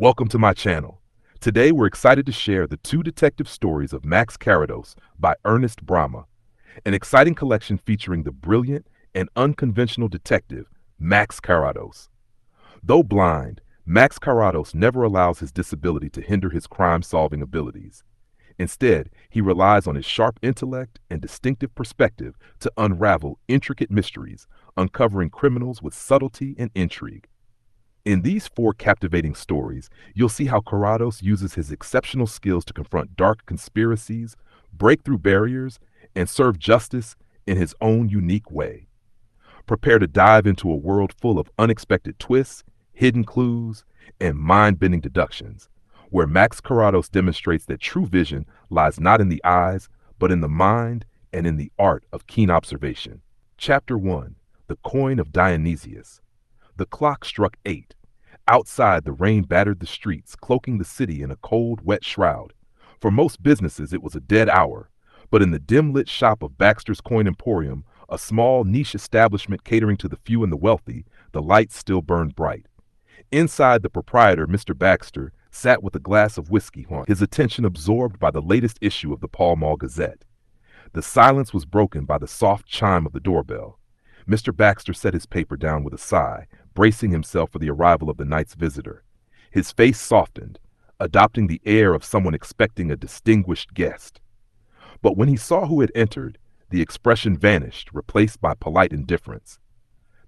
Welcome to my channel. Today we're excited to share the two detective stories of Max Carrados by Ernest Brama, an exciting collection featuring the brilliant and unconventional detective Max Carrados. Though blind, Max Carrados never allows his disability to hinder his crime-solving abilities. Instead, he relies on his sharp intellect and distinctive perspective to unravel intricate mysteries, uncovering criminals with subtlety and intrigue. In these four captivating stories, you'll see how Carrados uses his exceptional skills to confront dark conspiracies, break through barriers, and serve justice in his own unique way. Prepare to dive into a world full of unexpected twists, hidden clues, and mind-bending deductions, where Max Carrados demonstrates that true vision lies not in the eyes, but in the mind and in the art of keen observation. Chapter 1. The Coin of Dionysius. The clock struck 8. Outside, the rain battered the streets, cloaking the city in a cold, wet shroud. For most businesses, it was a dead hour, but in the dim-lit shop of Baxter's Coin Emporium, a small, niche establishment catering to the few and the wealthy, the lights still burned bright. Inside, the proprietor, Mr. Baxter, sat with a glass of whiskey, his attention absorbed by the latest issue of the Pall Mall Gazette. The silence was broken by the soft chime of the doorbell. Mr. Baxter set his paper down with a sigh, bracing himself for the arrival of the night's visitor. His face softened, adopting the air of someone expecting a distinguished guest. But when he saw who had entered, the expression vanished, replaced by polite indifference.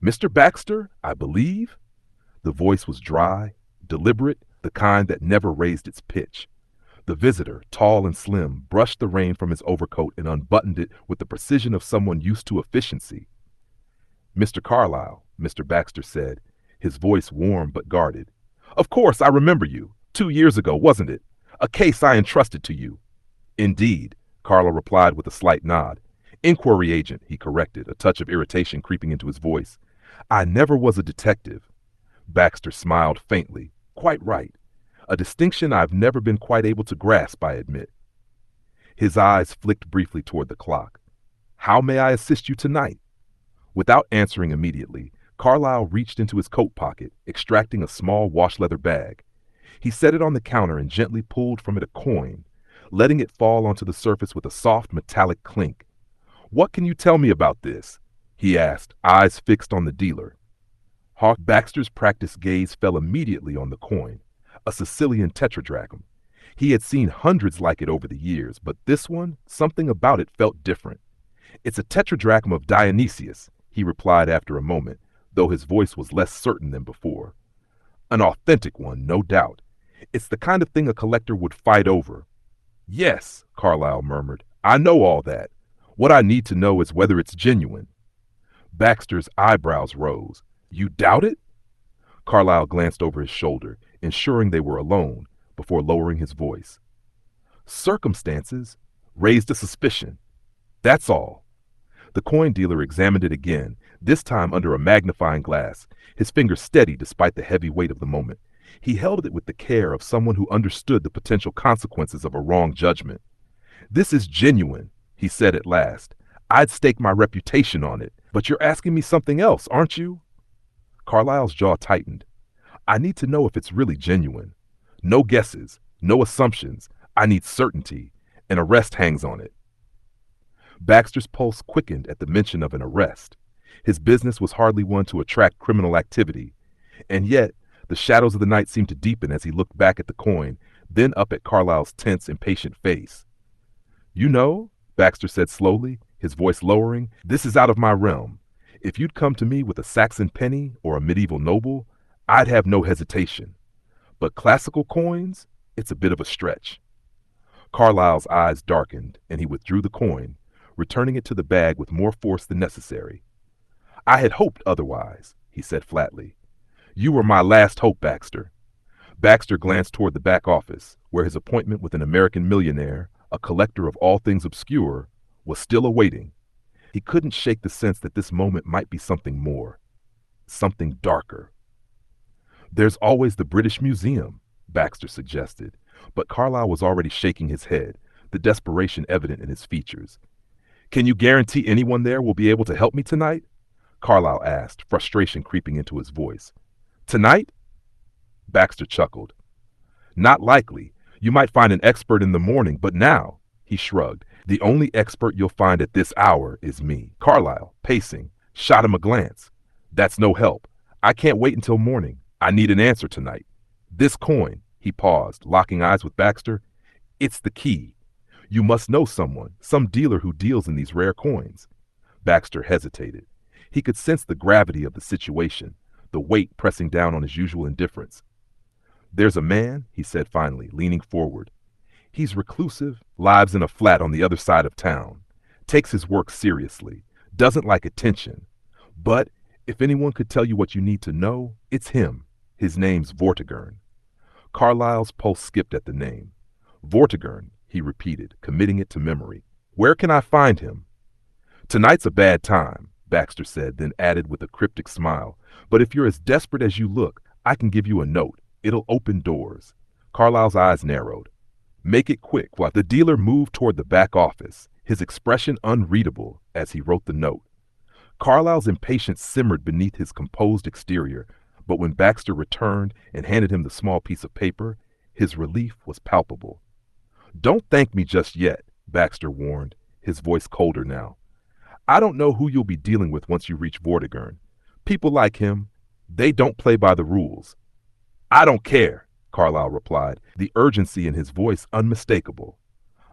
"Mr. Baxter, I believe?" The voice was dry, deliberate, the kind that never raised its pitch. The visitor, tall and slim, brushed the rain from his overcoat and unbuttoned it with the precision of someone used to efficiency. "Mr. Carlyle," Mr. Baxter said, his voice warm but guarded. "Of course, I remember you. 2 years ago, wasn't it? A case I entrusted to you." "Indeed," Carlyle replied with a slight nod. "Inquiry agent," he corrected, a touch of irritation creeping into his voice. "I never was a detective." Baxter smiled faintly. "Quite right. A distinction I've never been quite able to grasp, I admit." His eyes flicked briefly toward the clock. "How may I assist you tonight?" Without answering immediately, Carlyle reached into his coat pocket, extracting a small wash-leather bag. He set it on the counter and gently pulled from it a coin, letting it fall onto the surface with a soft metallic clink. "What can you tell me about this?" he asked, eyes fixed on the dealer. Baxter's practiced gaze fell immediately on the coin, a Sicilian Tetradrachm. He had seen hundreds like it over the years, but this one, something about it felt different. "It's a tetradrachm of Dionysius," he replied after a moment, though his voice was less certain than before. "An authentic one, no doubt. It's the kind of thing a collector would fight over." "Yes," Carlyle murmured, "I know all that. What I need to know is whether it's genuine." Baxter's eyebrows rose. "You doubt it?" Carlyle glanced over his shoulder, ensuring they were alone, before lowering his voice. "Circumstances raised a suspicion. That's all." The coin dealer examined it again, this time under a magnifying glass, his fingers steady despite the heavy weight of the moment. He held it with the care of someone who understood the potential consequences of a wrong judgment. "This is genuine," he said at last. "I'd stake my reputation on it, but you're asking me something else, aren't you?" Carlyle's jaw tightened. "I need to know if it's really genuine. No guesses, no assumptions. I need certainty. An arrest hangs on it." Baxter's pulse quickened at the mention of an arrest. His business was hardly one to attract criminal activity, and yet the shadows of the night seemed to deepen as he looked back at the coin, then up at Carlyle's tense, impatient face. "You know," Baxter said slowly, his voice lowering, "this is out of my realm. If you'd come to me with a Saxon penny or a medieval noble, I'd have no hesitation. But classical coins, it's a bit of a stretch." Carlyle's eyes darkened, and he withdrew the coin, returning it to the bag with more force than necessary. "I had hoped otherwise," he said flatly. "You were my last hope, Baxter." Baxter glanced toward the back office, where his appointment with an American millionaire, a collector of all things obscure, was still awaiting. He couldn't shake the sense that this moment might be something more, something darker. "There's always the British Museum," Baxter suggested, but Carlyle was already shaking his head, the desperation evident in his features. "Can you guarantee anyone there will be able to help me tonight?" Carlyle asked, frustration creeping into his voice. "Tonight?" Baxter chuckled. Not likely. You might find an expert in the morning, but now, he shrugged, the only expert you'll find at this hour is me. Carlyle, pacing, shot him a glance. That's no help. I can't wait until morning. I need an answer tonight. This coin, he paused, locking eyes with Baxter. It's the key. You must know someone, some dealer who deals in these rare coins. Baxter hesitated. He could sense the gravity of the situation, the weight pressing down on his usual indifference. There's a man, he said finally, leaning forward. He's reclusive, lives in a flat on the other side of town, takes his work seriously, doesn't like attention. But if anyone could tell you what you need to know, it's him. His name's Vortigern. Carlyle's pulse skipped at the name. Vortigern, he repeated, committing it to memory. Where can I find him? Tonight's a bad time, Baxter said, then added with a cryptic smile. But if you're as desperate as you look, I can give you a note. It'll open doors. Carlyle's eyes narrowed. Make it quick, while the dealer moved toward the back office, his expression unreadable as he wrote the note. Carlyle's impatience simmered beneath his composed exterior, but when Baxter returned and handed him the small piece of paper, his relief was palpable. Don't thank me just yet, Baxter warned, his voice colder now. I don't know who you'll be dealing with once you reach Vortigern. People like him, they don't play by the rules. I don't care, Carlyle replied, the urgency in his voice unmistakable.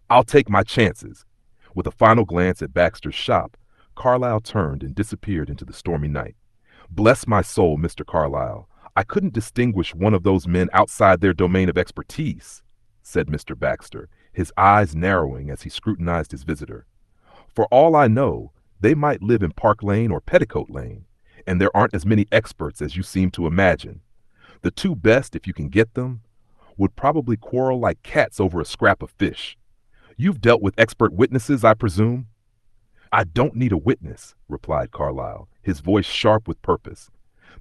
I'll take my chances. With a final glance at Baxter's shop, Carlyle turned and disappeared into the stormy night. Bless my soul, Mr. Carlyle. I couldn't distinguish one of those men outside their domain of expertise, said Mr. Baxter, his eyes narrowing as he scrutinized his visitor. For all I know, they might live in Park Lane or Petticoat Lane, and there aren't as many experts as you seem to imagine. The two best, if you can get them, would probably quarrel like cats over a scrap of fish. You've dealt with expert witnesses, I presume? I don't need a witness, replied Carlyle, his voice sharp with purpose.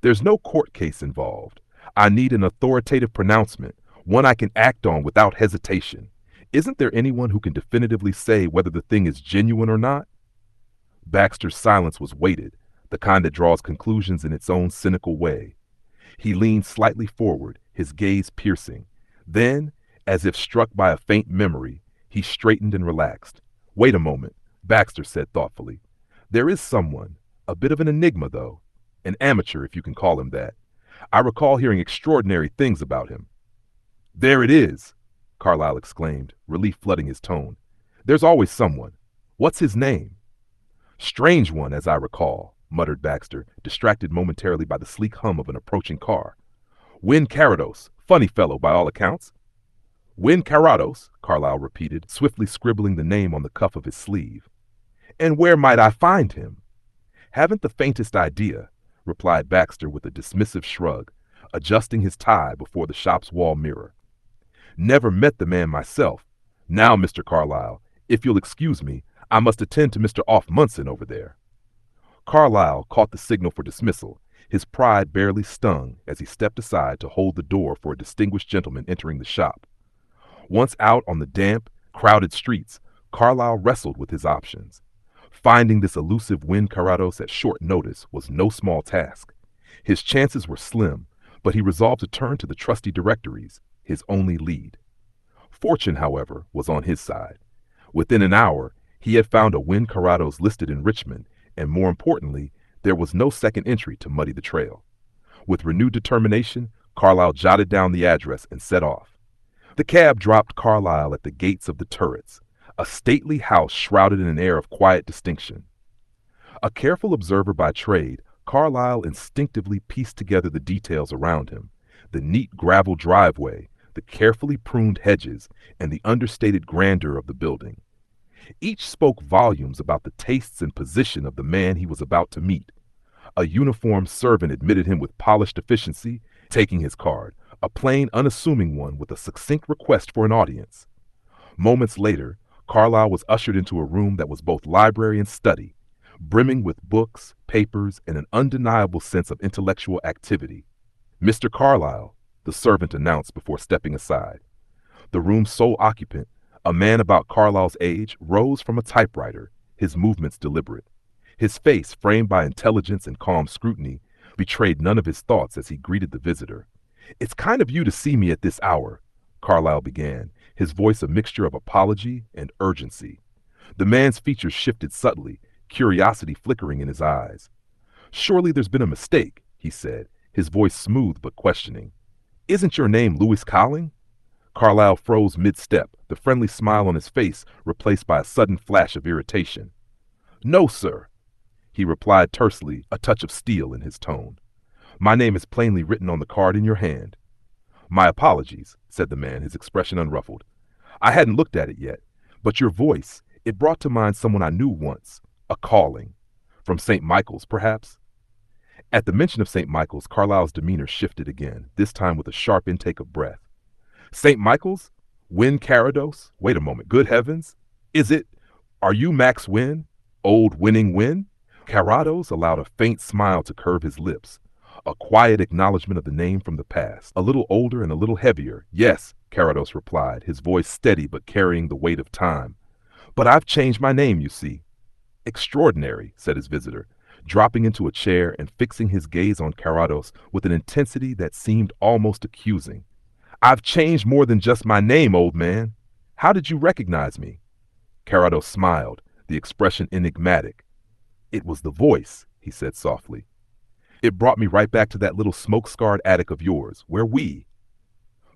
There's no court case involved. I need an authoritative pronouncement, one I can act on without hesitation. Isn't there anyone who can definitively say whether the thing is genuine or not? Baxter's silence was weighted, the kind that draws conclusions in its own cynical way. He leaned slightly forward, his gaze piercing. Then, as if struck by a faint memory, he straightened and relaxed. Wait a moment, Baxter said thoughtfully. There is someone, a bit of an enigma though, an amateur if you can call him that. I recall hearing extraordinary things about him. There it is, Carlyle exclaimed, relief flooding his tone. There's always someone. What's his name? Strange one, as I recall, muttered Baxter, distracted momentarily by the sleek hum of an approaching car. Win Carrados, funny fellow by all accounts. Win Carrados, Carlyle repeated, swiftly scribbling the name on the cuff of his sleeve. And where might I find him? Haven't the faintest idea, replied Baxter with a dismissive shrug, adjusting his tie before the shop's wall mirror. Never met the man myself. Now, Mr. Carlyle, if you'll excuse me, I must attend to Mr. Munson over there. Carlyle caught the signal for dismissal, his pride barely stung as he stepped aside to hold the door for a distinguished gentleman entering the shop. Once out on the damp, crowded streets, Carlyle wrestled with his options. Finding this elusive Win Carrados at short notice was no small task. His chances were slim, but he resolved to turn to the trusty directories, his only lead. Fortune, however, was on his side. Within an hour, he had found a Win Carrados listed in Richmond, and more importantly, there was no second entry to muddy the trail. With renewed determination, Carlyle jotted down the address and set off. The cab dropped Carlyle at the gates of the Turrets, a stately house shrouded in an air of quiet distinction. A careful observer by trade, Carlyle instinctively pieced together the details around him, the neat gravel driveway, the carefully pruned hedges, and the understated grandeur of the building. Each spoke volumes about the tastes and position of the man he was about to meet. A uniformed servant admitted him with polished efficiency, taking his card, a plain, unassuming one with a succinct request for an audience. Moments later, Carlyle was ushered into a room that was both library and study, brimming with books, papers, and an undeniable sense of intellectual activity. Mr. Carlyle, the servant announced before stepping aside. The room's sole occupant, a man about Carlyle's age, rose from a typewriter, his movements deliberate. His face, framed by intelligence and calm scrutiny, betrayed none of his thoughts as he greeted the visitor. It's kind of you to see me at this hour, Carlyle began, his voice a mixture of apology and urgency. The man's features shifted subtly, curiosity flickering in his eyes. "Surely there's been a mistake," he said, his voice smooth but questioning. "Isn't your name Louis Colling?" Carlyle froze mid-step, the friendly smile on his face replaced by a sudden flash of irritation. "No, sir," he replied tersely, a touch of steel in his tone. "My name is plainly written on the card in your hand." "My apologies," said the man, his expression unruffled. "I hadn't looked at it yet, but your voice, it brought to mind someone I knew once, a calling. From St. Michael's, perhaps?" At the mention of St. Michael's, Carlyle's demeanor shifted again, this time with a sharp intake of breath. "St. Michael's? Wynne Carrados? Wait a moment, good heavens! Are you Max Wynne? Old winning Wynne?" Carrados allowed a faint smile to curve his lips, a quiet acknowledgement of the name from the past. "A little older and a little heavier, yes," Carrados replied, his voice steady but carrying the weight of time. "But I've changed my name, you see." "Extraordinary," said his visitor, dropping into a chair and fixing his gaze on Carrados with an intensity that seemed almost accusing. "I've changed more than just my name, old man. How did you recognize me?" Carrados smiled, the expression enigmatic. "It was the voice," he said softly. "It brought me right back to that little smoke-scarred attic of yours, where we—"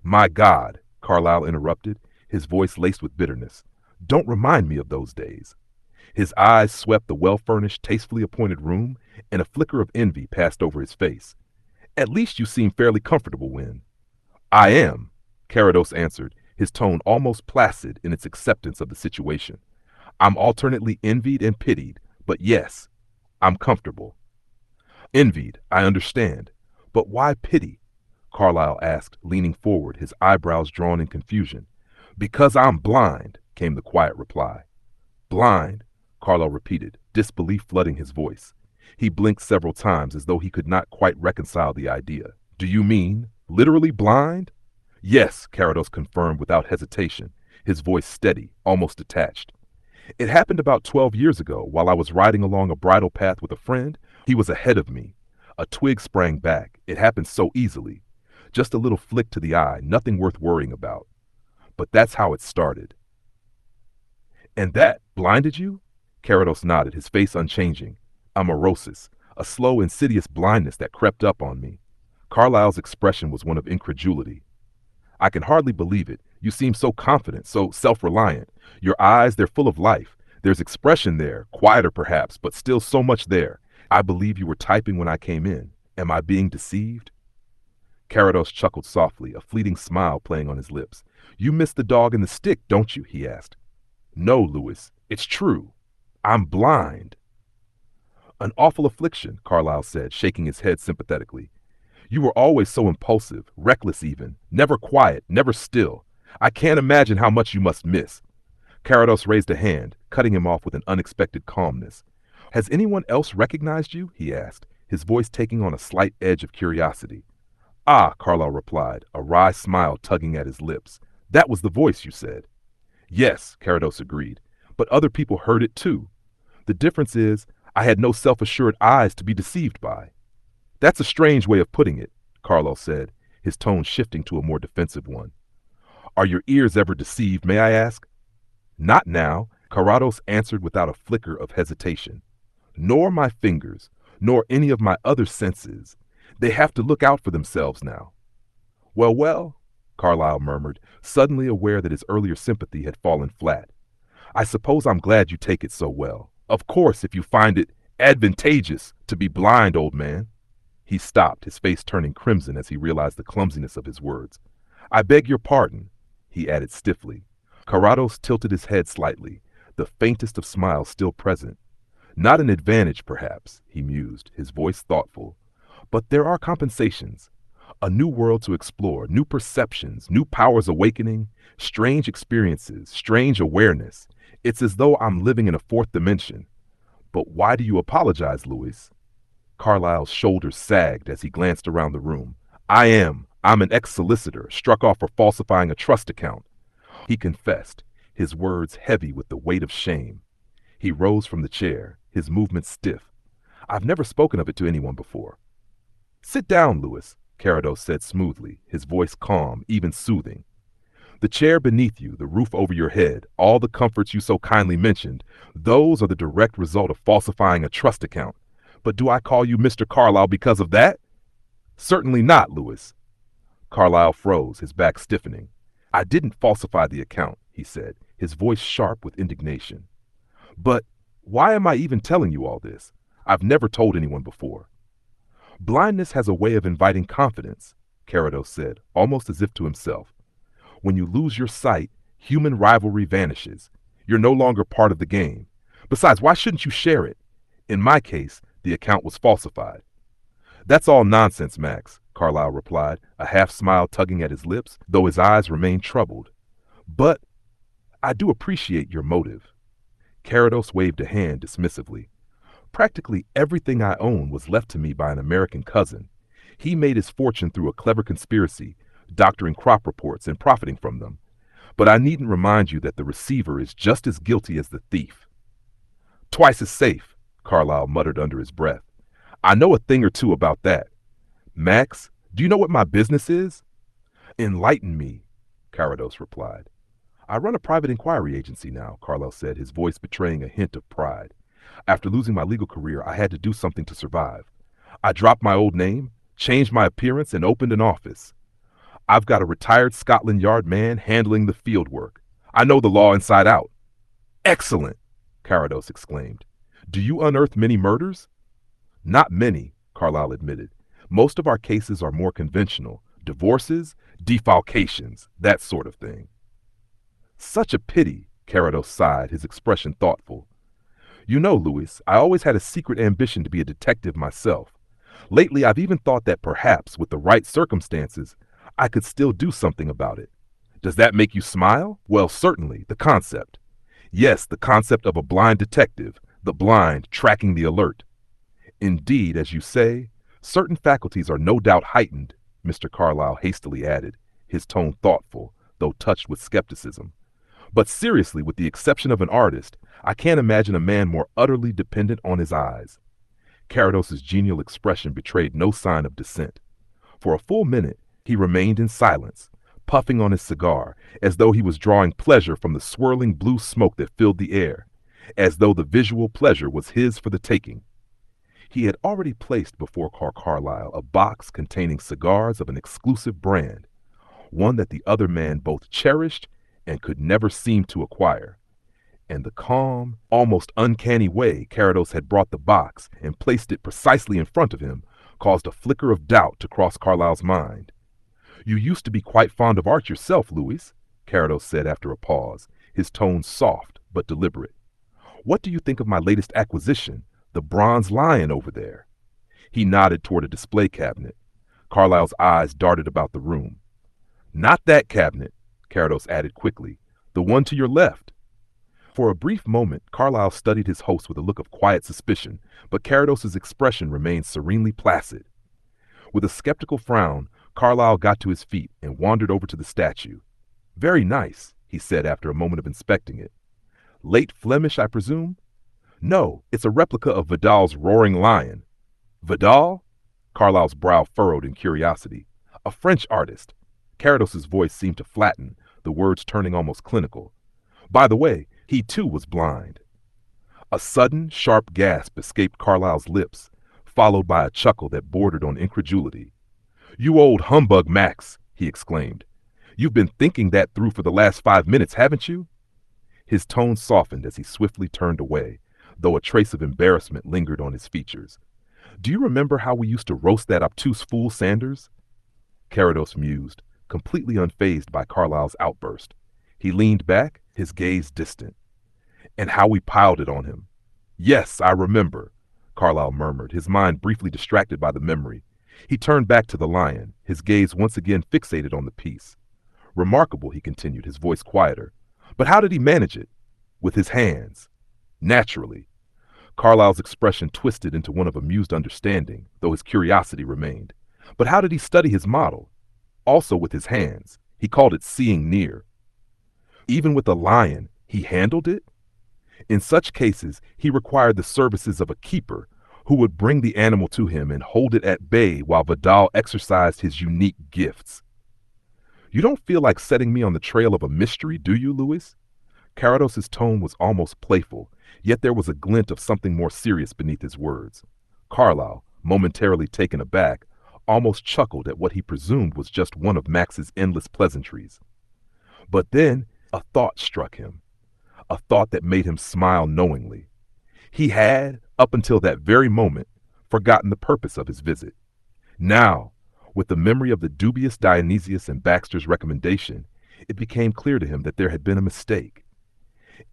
"My God," Carlyle interrupted, his voice laced with bitterness. "Don't remind me of those days." His eyes swept the well-furnished, tastefully appointed room, and a flicker of envy passed over his face. "At least you seem fairly comfortable, Wynne." "I am," Carrados answered, his tone almost placid in its acceptance of the situation. "I'm alternately envied and pitied, but yes, I'm comfortable." "Envied, I understand. But why pity?" Carlyle asked, leaning forward, his eyebrows drawn in confusion. "Because I'm blind," came the quiet reply. "Blind," Carlyle repeated, disbelief flooding his voice. He blinked several times as though he could not quite reconcile the idea. "Do you mean literally blind?" "Yes," Carrados confirmed without hesitation, his voice steady, almost detached. "It happened about 12 years ago while I was riding along a bridle path with a friend. He was ahead of me. A twig sprang back. It happened so easily. Just a little flick to the eye, nothing worth worrying about. But that's how it started." "And that blinded you?" Carrados nodded, his face unchanging. "Amaurosis, a slow, insidious blindness that crept up on me." Carlyle's expression was one of incredulity. "I can hardly believe it. You seem so confident, so self-reliant. Your eyes, they're full of life. There's expression there, quieter perhaps, but still so much there. I believe you were typing when I came in. Am I being deceived?" Carrados chuckled softly, a fleeting smile playing on his lips. "You miss the dog and the stick, don't you?" he asked. "No, Louis, it's true. I'm blind." "An awful affliction," Carlyle said, shaking his head sympathetically. "You were always so impulsive, reckless even, never quiet, never still. I can't imagine how much you must miss." Carrados raised a hand, cutting him off with an unexpected calmness. "Has anyone else recognized you?" he asked, his voice taking on a slight edge of curiosity. "Ah," Carlyle replied, a wry smile tugging at his lips. "That was the voice, you said." "Yes," Carrados agreed, "but other people heard it too. The difference is, I had no self-assured eyes to be deceived by." "That's a strange way of putting it," Carlyle said, his tone shifting to a more defensive one. "Are your ears ever deceived, may I ask?" "Not now," Carrados answered without a flicker of hesitation. "Nor my fingers, nor any of my other senses. They have to look out for themselves now." Well, Carlyle murmured, suddenly aware that his earlier sympathy had fallen flat. "I suppose I'm glad you take it so well. Of course, if you find it advantageous to be blind, old man." He stopped, his face turning crimson as he realized the clumsiness of his words. "I beg your pardon," he added stiffly. Carrados tilted his head slightly, the faintest of smiles still present. "Not an advantage, perhaps," he mused, his voice thoughtful. "But there are compensations. A new world to explore, new perceptions, new powers awakening, strange experiences, strange awareness. It's as though I'm living in a fourth dimension. But why do you apologize, Louis?" Carlyle's shoulders sagged as he glanced around the room. I'm an ex-solicitor, struck off for falsifying a trust account," he confessed, his words heavy with the weight of shame. He rose from the chair, his movements stiff. "I've never spoken of it to anyone before." "Sit down, Louis," Carrados said smoothly, his voice calm, even soothing. The chair beneath you, the roof over your head, all the comforts you so kindly mentioned, those are the direct result of falsifying a trust account. But do I call you Mr. Carlyle because of that? Certainly not, Lewis. Carlyle froze, his back stiffening. I didn't falsify the account, he said, his voice sharp with indignation. But why am I even telling you all this? I've never told anyone before. Blindness has a way of inviting confidence, Carrados said, almost as if to himself. When you lose your sight, human rivalry vanishes. You're no longer part of the game. Besides, why shouldn't you share it? In my case, the account was falsified. That's all nonsense, Max, Carlyle replied, a half-smile tugging at his lips, though his eyes remained troubled. But I do appreciate your motive. Carrados waved a hand dismissively. Practically everything I own was left to me by an American cousin. He made his fortune through a clever conspiracy, doctoring crop reports and profiting from them. But I needn't remind you that the receiver is just as guilty as the thief. Twice as safe, Carlyle muttered under his breath. I know a thing or two about that. Max, do you know what my business is? Enlighten me, Carrados replied. I run a private inquiry agency now, Carlyle said, his voice betraying a hint of pride. After losing my legal career, I had to do something to survive. I dropped my old name, changed my appearance, and opened an office. I've got a retired Scotland Yard man handling the field work. I know the law inside out. Excellent, Carrados exclaimed. Do you unearth many murders? Not many, Carlyle admitted. Most of our cases are more conventional. Divorces, defalcations, that sort of thing. Such a pity, Carrados sighed, his expression thoughtful. You know, Louis, I always had a secret ambition to be a detective myself. Lately, I've even thought that perhaps, with the right circumstances, I could still do something about it. Does that make you smile? Well, certainly, the concept. Yes, the concept of a blind detective, the blind tracking the alert. Indeed, as you say, certain faculties are no doubt heightened, Mr. Carlyle hastily added, his tone thoughtful, though touched with skepticism. But seriously, with the exception of an artist, I can't imagine a man more utterly dependent on his eyes. Carrados's genial expression betrayed no sign of dissent. For a full minute, he remained in silence, puffing on his cigar, as though he was drawing pleasure from the swirling blue smoke that filled the air, as though the visual pleasure was his for the taking. He had already placed before Carlyle a box containing cigars of an exclusive brand, one that the other man both cherished and could never seem to acquire. And the calm, almost uncanny way Carrados had brought the box and placed it precisely in front of him caused a flicker of doubt to cross Carlyle's mind. You used to be quite fond of art yourself, Louis, Carrados said after a pause, his tone soft but deliberate. What do you think of my latest acquisition, the bronze lion over there? He nodded toward a display cabinet. Carlyle's eyes darted about the room. Not that cabinet, Carrados added quickly. The one to your left. For a brief moment, Carlyle studied his host with a look of quiet suspicion, but Carrados's expression remained serenely placid. With a skeptical frown, Carlyle got to his feet and wandered over to the statue. Very nice, he said after a moment of inspecting it. Late Flemish, I presume? No, it's a replica of Vidal's roaring lion. Vidal? Carlyle's brow furrowed in curiosity. A French artist. Carrados's voice seemed to flatten, the words turning almost clinical. By the way, he too was blind. A sudden, sharp gasp escaped Carlyle's lips, followed by a chuckle that bordered on incredulity. You old humbug, Max, he exclaimed. You've been thinking that through for the last 5 minutes, haven't you? His tone softened as he swiftly turned away, though a trace of embarrassment lingered on his features. Do you remember how we used to roast that obtuse fool Sanders? Carrados mused, completely unfazed by Carlyle's outburst. He leaned back, his gaze distant. And how we piled it on him. Yes, I remember, Carlyle murmured, his mind briefly distracted by the memory. He turned back to the lion, his gaze once again fixated on the piece. Remarkable, he continued, his voice quieter. But how did he manage it? With his hands. Naturally. Carlyle's expression twisted into one of amused understanding, though his curiosity remained. But how did he study his model? Also with his hands. He called it seeing near. Even with a lion, he handled it? In such cases, he required the services of a keeper who would bring the animal to him and hold it at bay while Vidal exercised his unique gifts. You don't feel like setting me on the trail of a mystery, do you, Louis? Carrados's tone was almost playful, yet there was a glint of something more serious beneath his words. Carlyle, momentarily taken aback, almost chuckled at what he presumed was just one of Max's endless pleasantries. But then a thought struck him, a thought that made him smile knowingly. He had, up until that very moment, forgotten the purpose of his visit. Now, with the memory of the dubious Dionysius and Baxter's recommendation, it became clear to him that there had been a mistake.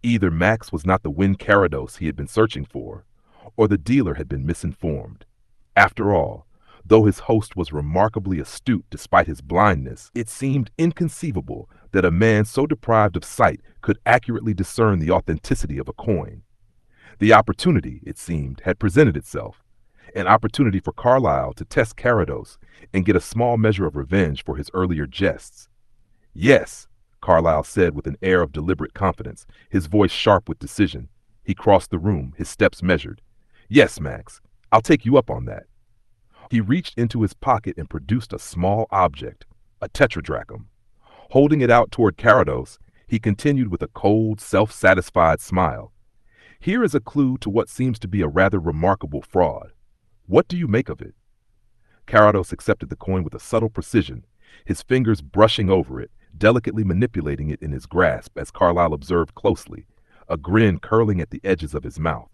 Either Max was not the Win Carrados he had been searching for, or the dealer had been misinformed. After all, though his host was remarkably astute despite his blindness, it seemed inconceivable that a man so deprived of sight could accurately discern the authenticity of a coin. The opportunity, it seemed, had presented itself, an opportunity for Carlyle to test Carrados and get a small measure of revenge for his earlier jests. "Yes," Carlyle said with an air of deliberate confidence, his voice sharp with decision. He crossed the room, his steps measured. "Yes, Max, I'll take you up on that." He reached into his pocket and produced a small object, a tetradrachm. Holding it out toward Carrados, he continued with a cold, self-satisfied smile. "Here is a clue to what seems to be a rather remarkable fraud. What do you make of it?" Carrados accepted the coin with a subtle precision, his fingers brushing over it, delicately manipulating it in his grasp as Carlyle observed closely, a grin curling at the edges of his mouth.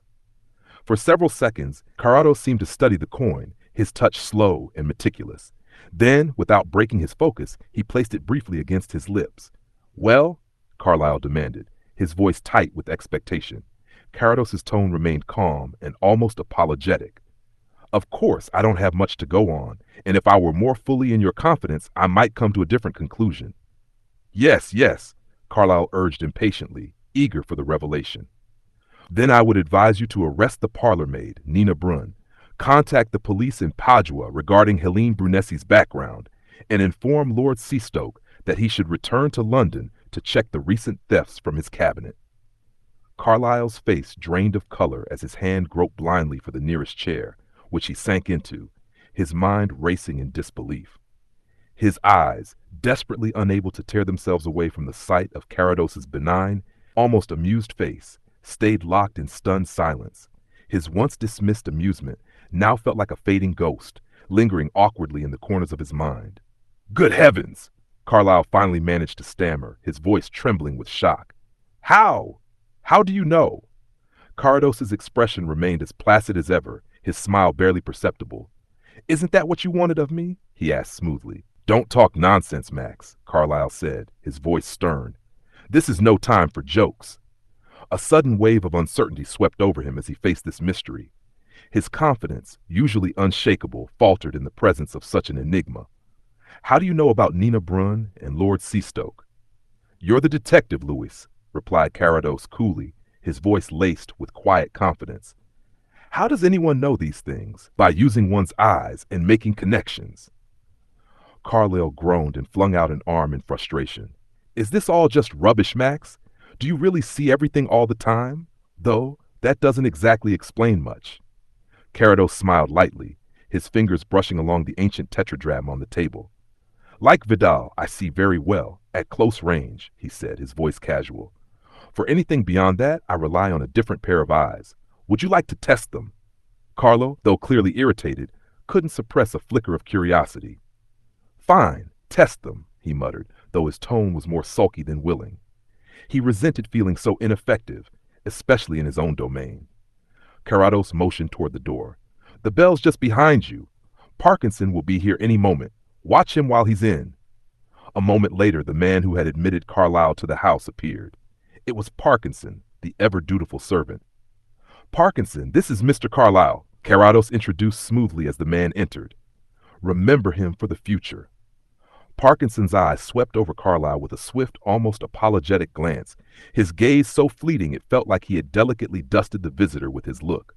For several seconds, Carrados seemed to study the coin, his touch slow and meticulous. Then, without breaking his focus, he placed it briefly against his lips. "Well?" Carlyle demanded, his voice tight with expectation. Carrados's tone remained calm and almost apologetic. "Of course, I don't have much to go on, and if I were more fully in your confidence, I might come to a different conclusion." "Yes, yes," Carlyle urged impatiently, eager for the revelation. "Then I would advise you to arrest the parlor-maid, Nina Brunn, contact the police in Padua regarding Helene Brunessi's background, and inform Lord Seastoke that he should return to London to check the recent thefts from his cabinet." Carlyle's face drained of color as his hand groped blindly for the nearest chair, which he sank into, his mind racing in disbelief. His eyes, desperately unable to tear themselves away from the sight of Carrados's benign, almost amused face, stayed locked in stunned silence. His once dismissed amusement now felt like a fading ghost, lingering awkwardly in the corners of his mind. "Good heavens!" Carlyle finally managed to stammer, his voice trembling with shock. "How? How do you know?" Carrados's expression remained as placid as ever, his smile barely perceptible. "Isn't that what you wanted of me?" he asked smoothly. "Don't talk nonsense, Max," Carlyle said, his voice stern. "This is no time for jokes." A sudden wave of uncertainty swept over him as he faced this mystery. His confidence, usually unshakable, faltered in the presence of such an enigma. "How do you know about Nina Brunn and Lord Seastoke?" "You're the detective, Louis," replied Carrados coolly, his voice laced with quiet confidence. "How does anyone know these things? By using one's eyes and making connections." Carlyle groaned and flung out an arm in frustration. "Is this all just rubbish, Max? Do you really see everything all the time? Though, that doesn't exactly explain much." Carrados smiled lightly, his fingers brushing along the ancient tetradrachm on the table. "Like Vidal, I see very well, at close range," he said, his voice casual. "For anything beyond that, I rely on a different pair of eyes. Would you like to test them?" Carlo, though clearly irritated, couldn't suppress a flicker of curiosity. "Fine, test them," he muttered, though his tone was more sulky than willing. He resented feeling so ineffective, especially in his own domain. Carrados motioned toward the door. "The bell's just behind you. Parkinson will be here any moment. Watch him while he's in." A moment later, the man who had admitted Carlyle to the house appeared. It was Parkinson, the ever-dutiful servant. "Parkinson, this is Mr. Carlyle," Carrados introduced smoothly as the man entered. "Remember him for the future." Parkinson's eyes swept over Carlyle with a swift, almost apologetic glance, his gaze so fleeting it felt like he had delicately dusted the visitor with his look.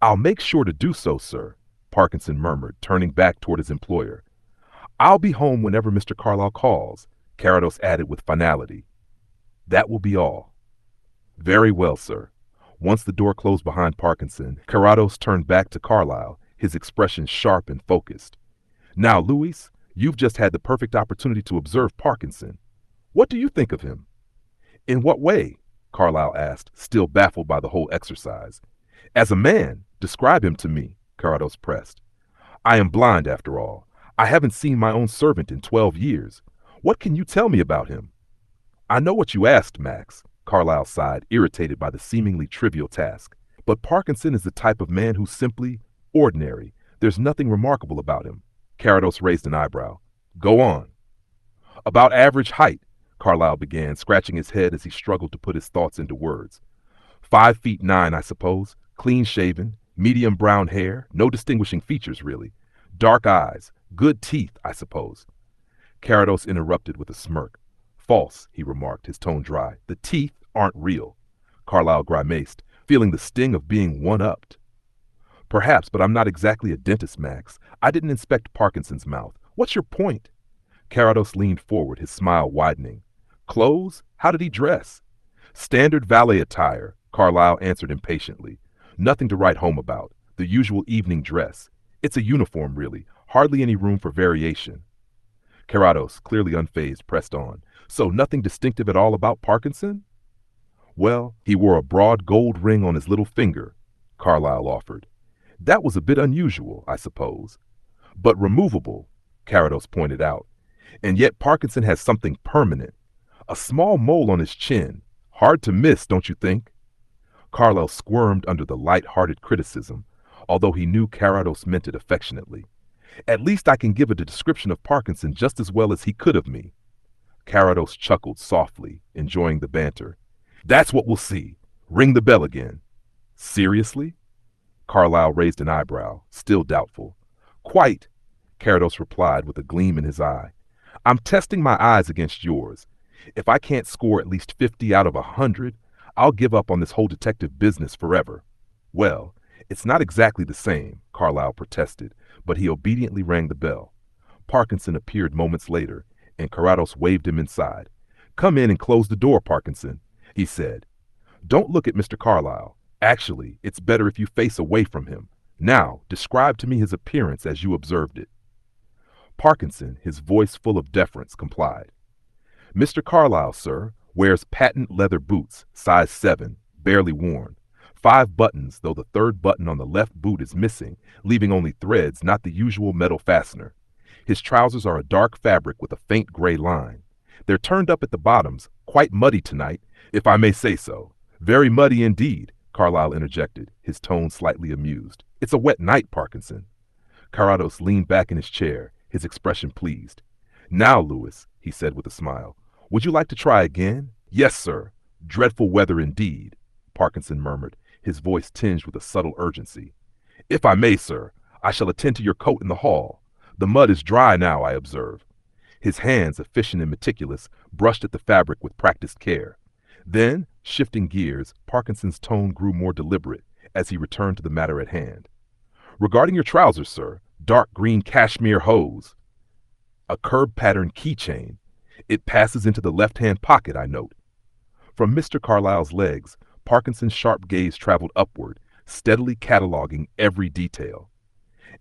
"I'll make sure to do so, sir," Parkinson murmured, turning back toward his employer. "I'll be home whenever Mr. Carlyle calls," Carrados added with finality. "That will be all." "Very well, sir." Once the door closed behind Parkinson, Carrados turned back to Carlyle, his expression sharp and focused. "Now, Louis, You've just had the perfect opportunity to observe Parkinson. What do you think of him?" "In what way?" Carlyle asked, still baffled by the whole exercise. "As a man, describe him to me," Carrados pressed. "I am blind, after all. I haven't seen my own servant in 12 years. What can you tell me about him?" "I know what you asked, Max," Carlyle sighed, irritated by the seemingly trivial task. "But Parkinson is the type of man who's simply ordinary. There's nothing remarkable about him." Carrados raised an eyebrow. "Go on." "About average height," Carlyle began, scratching his head as he struggled to put his thoughts into words. 5'9", I suppose, clean-shaven, medium brown hair, no distinguishing features, really. Dark eyes, good teeth, I suppose. Carrados interrupted with a smirk. "False," he remarked, his tone dry. "The teeth aren't real." Carlyle grimaced, feeling the sting of being one-upped. "Perhaps, but I'm not exactly a dentist, Max. I didn't inspect Parkinson's mouth. What's your point?" Carrados leaned forward, his smile widening. "Clothes? How did he dress?" "Standard valet attire," Carlyle answered impatiently. "Nothing to write home about. The usual evening dress. It's a uniform, really. Hardly any room for variation." Carrados, clearly unfazed, pressed on. "So nothing distinctive at all about Parkinson?" "Well, he wore a broad gold ring on his little finger," Carlyle offered. "That was a bit unusual, I suppose." "But removable," Carrados pointed out. "And yet Parkinson has something permanent. A small mole on his chin. Hard to miss, don't you think?" Carlyle squirmed under the light-hearted criticism, although he knew Carrados meant it affectionately. "At least I can give a description of Parkinson just as well as he could of me." Carrados chuckled softly, enjoying the banter. "That's what we'll see. Ring the bell again." "Seriously?" Carlyle raised an eyebrow, still doubtful. "Quite," Carrados replied with a gleam in his eye. "I'm testing my eyes against yours. If I can't score at least 50 out of 100, I'll give up on this whole detective business forever." "Well, it's not exactly the same," Carlyle protested, but he obediently rang the bell. Parkinson appeared moments later, and Carrados waved him inside. "Come in and close the door, Parkinson," he said. "Don't look at Mr. Carlyle. Actually, it's better if you face away from him. Now, describe to me his appearance as you observed it." Parkinson, his voice full of deference, complied. "Mr. Carlyle, sir, wears patent leather boots, size 7, barely worn. 5 buttons, though the 3rd button on the left boot is missing, leaving only threads, not the usual metal fastener. His trousers are a dark fabric with a faint gray line. They're turned up at the bottoms, quite muddy tonight, if I may say so." "Very muddy indeed," Carlyle interjected, his tone slightly amused. "It's a wet night, Parkinson." Carrados leaned back in his chair, his expression pleased. "Now, Lewis," he said with a smile, "would you like to try again?" "Yes, sir. Dreadful weather indeed," Parkinson murmured, his voice tinged with a subtle urgency. "If I may, sir, I shall attend to your coat in the hall. The mud is dry now, I observe." His hands, efficient and meticulous, brushed at the fabric with practiced care. Then, shifting gears, Parkinson's tone grew more deliberate as he returned to the matter at hand. "Regarding your trousers, sir, dark green cashmere hose. A curb-pattern keychain. It passes into the left-hand pocket, I note." From Mr. Carlyle's legs, Parkinson's sharp gaze traveled upward, steadily cataloging every detail.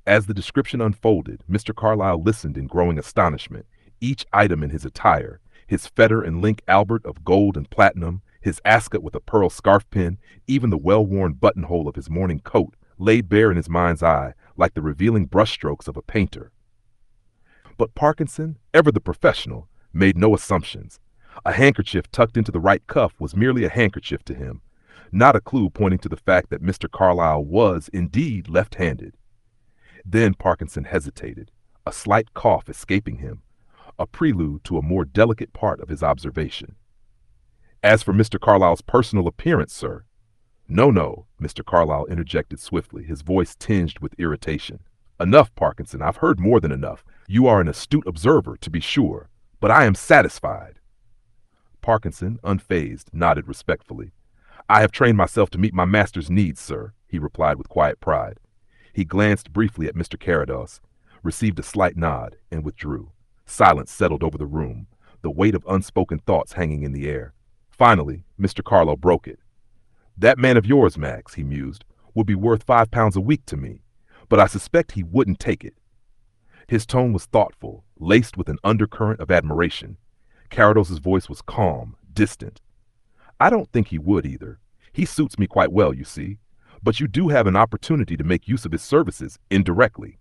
As the description unfolded, Mr. Carlyle listened in growing astonishment. Each item in his attire, his fetter and link albert of gold and platinum, his ascot with a pearl scarf pin, even the well-worn buttonhole of his morning coat, laid bare in his mind's eye like the revealing brushstrokes of a painter. But Parkinson, ever the professional, made no assumptions. A handkerchief tucked into the right cuff was merely a handkerchief to him, not a clue pointing to the fact that Mr. Carlyle was, indeed, left-handed. Then Parkinson hesitated, a slight cough escaping him, a prelude to a more delicate part of his observation. "As for Mr. Carlyle's personal appearance, sir—" "No, Mr. Carlyle interjected swiftly, his voice tinged with irritation. "Enough, Parkinson, I've heard more than enough. You are an astute observer, to be sure, but I am satisfied." Parkinson, unfazed, nodded respectfully. "I have trained myself to meet my master's needs, sir," he replied with quiet pride. He glanced briefly at Mr. Carrados, received a slight nod, and withdrew. Silence settled over the room, the weight of unspoken thoughts hanging in the air. Finally, Mr. Carlyle broke it. "That man of yours, Max," he mused, "would be worth £5 a week to me, but I suspect he wouldn't take it." His tone was thoughtful, laced with an undercurrent of admiration. Carrados' voice was calm, distant. I don't think he would either. He suits me quite well, you see. But you do have an opportunity to make use of his services indirectly.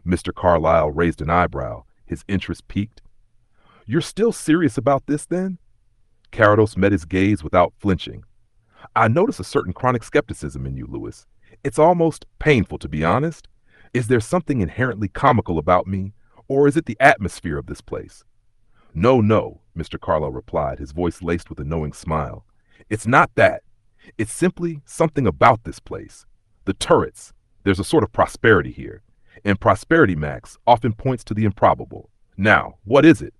Mr. Carlyle raised an eyebrow, his interest piqued. You're still serious about this, then? Carrados met his gaze without flinching. I notice a certain chronic skepticism in you, Lewis. It's almost painful, to be honest. Is there something inherently comical about me, or is it the atmosphere of this place? No, no, Mr. Carlyle replied, his voice laced with a knowing smile. It's not that. It's simply something about this place. The turrets. There's a sort of prosperity here. And prosperity, Max, often points to the improbable. Now, what is it?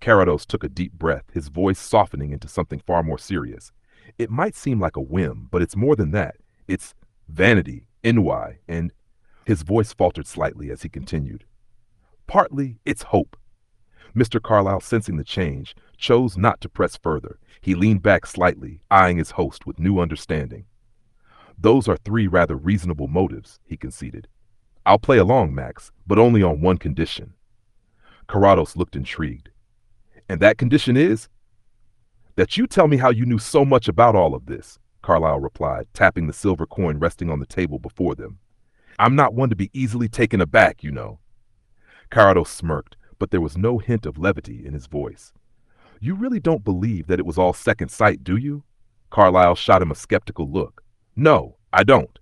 Carrados took a deep breath, his voice softening into something far more serious. It might seem like a whim, but it's more than that. It's vanity, ennui, and his voice faltered slightly as he continued. Partly, it's hope. Mr. Carlyle, sensing the change, chose not to press further. He leaned back slightly, eyeing his host with new understanding. Those are three rather reasonable motives, he conceded. I'll play along, Max, but only on one condition. Carrados looked intrigued. And that condition is? That you tell me how you knew so much about all of this, Carlyle replied, tapping the silver coin resting on the table before them. I'm not one to be easily taken aback, you know. Carrados smirked, but there was no hint of levity in his voice. You really don't believe that it was all second sight, do you? Carlyle shot him a skeptical look. No, I don't.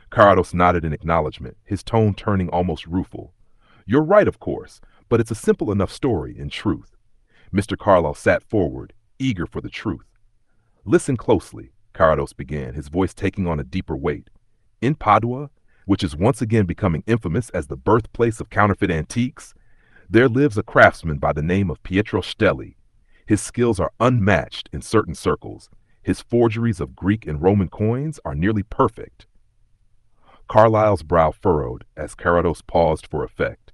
Carrados nodded in acknowledgement, his tone turning almost rueful. You're right, of course, but it's a simple enough story, in truth. Mr. Carlyle sat forward, eager for the truth. Listen closely, Carrados began, his voice taking on a deeper weight. In Padua, which is once again becoming infamous as the birthplace of counterfeit antiques, there lives a craftsman by the name of Pietro Stelli. His skills are unmatched in certain circles. His forgeries of Greek and Roman coins are nearly perfect. Carlyle's brow furrowed as Carrados paused for effect.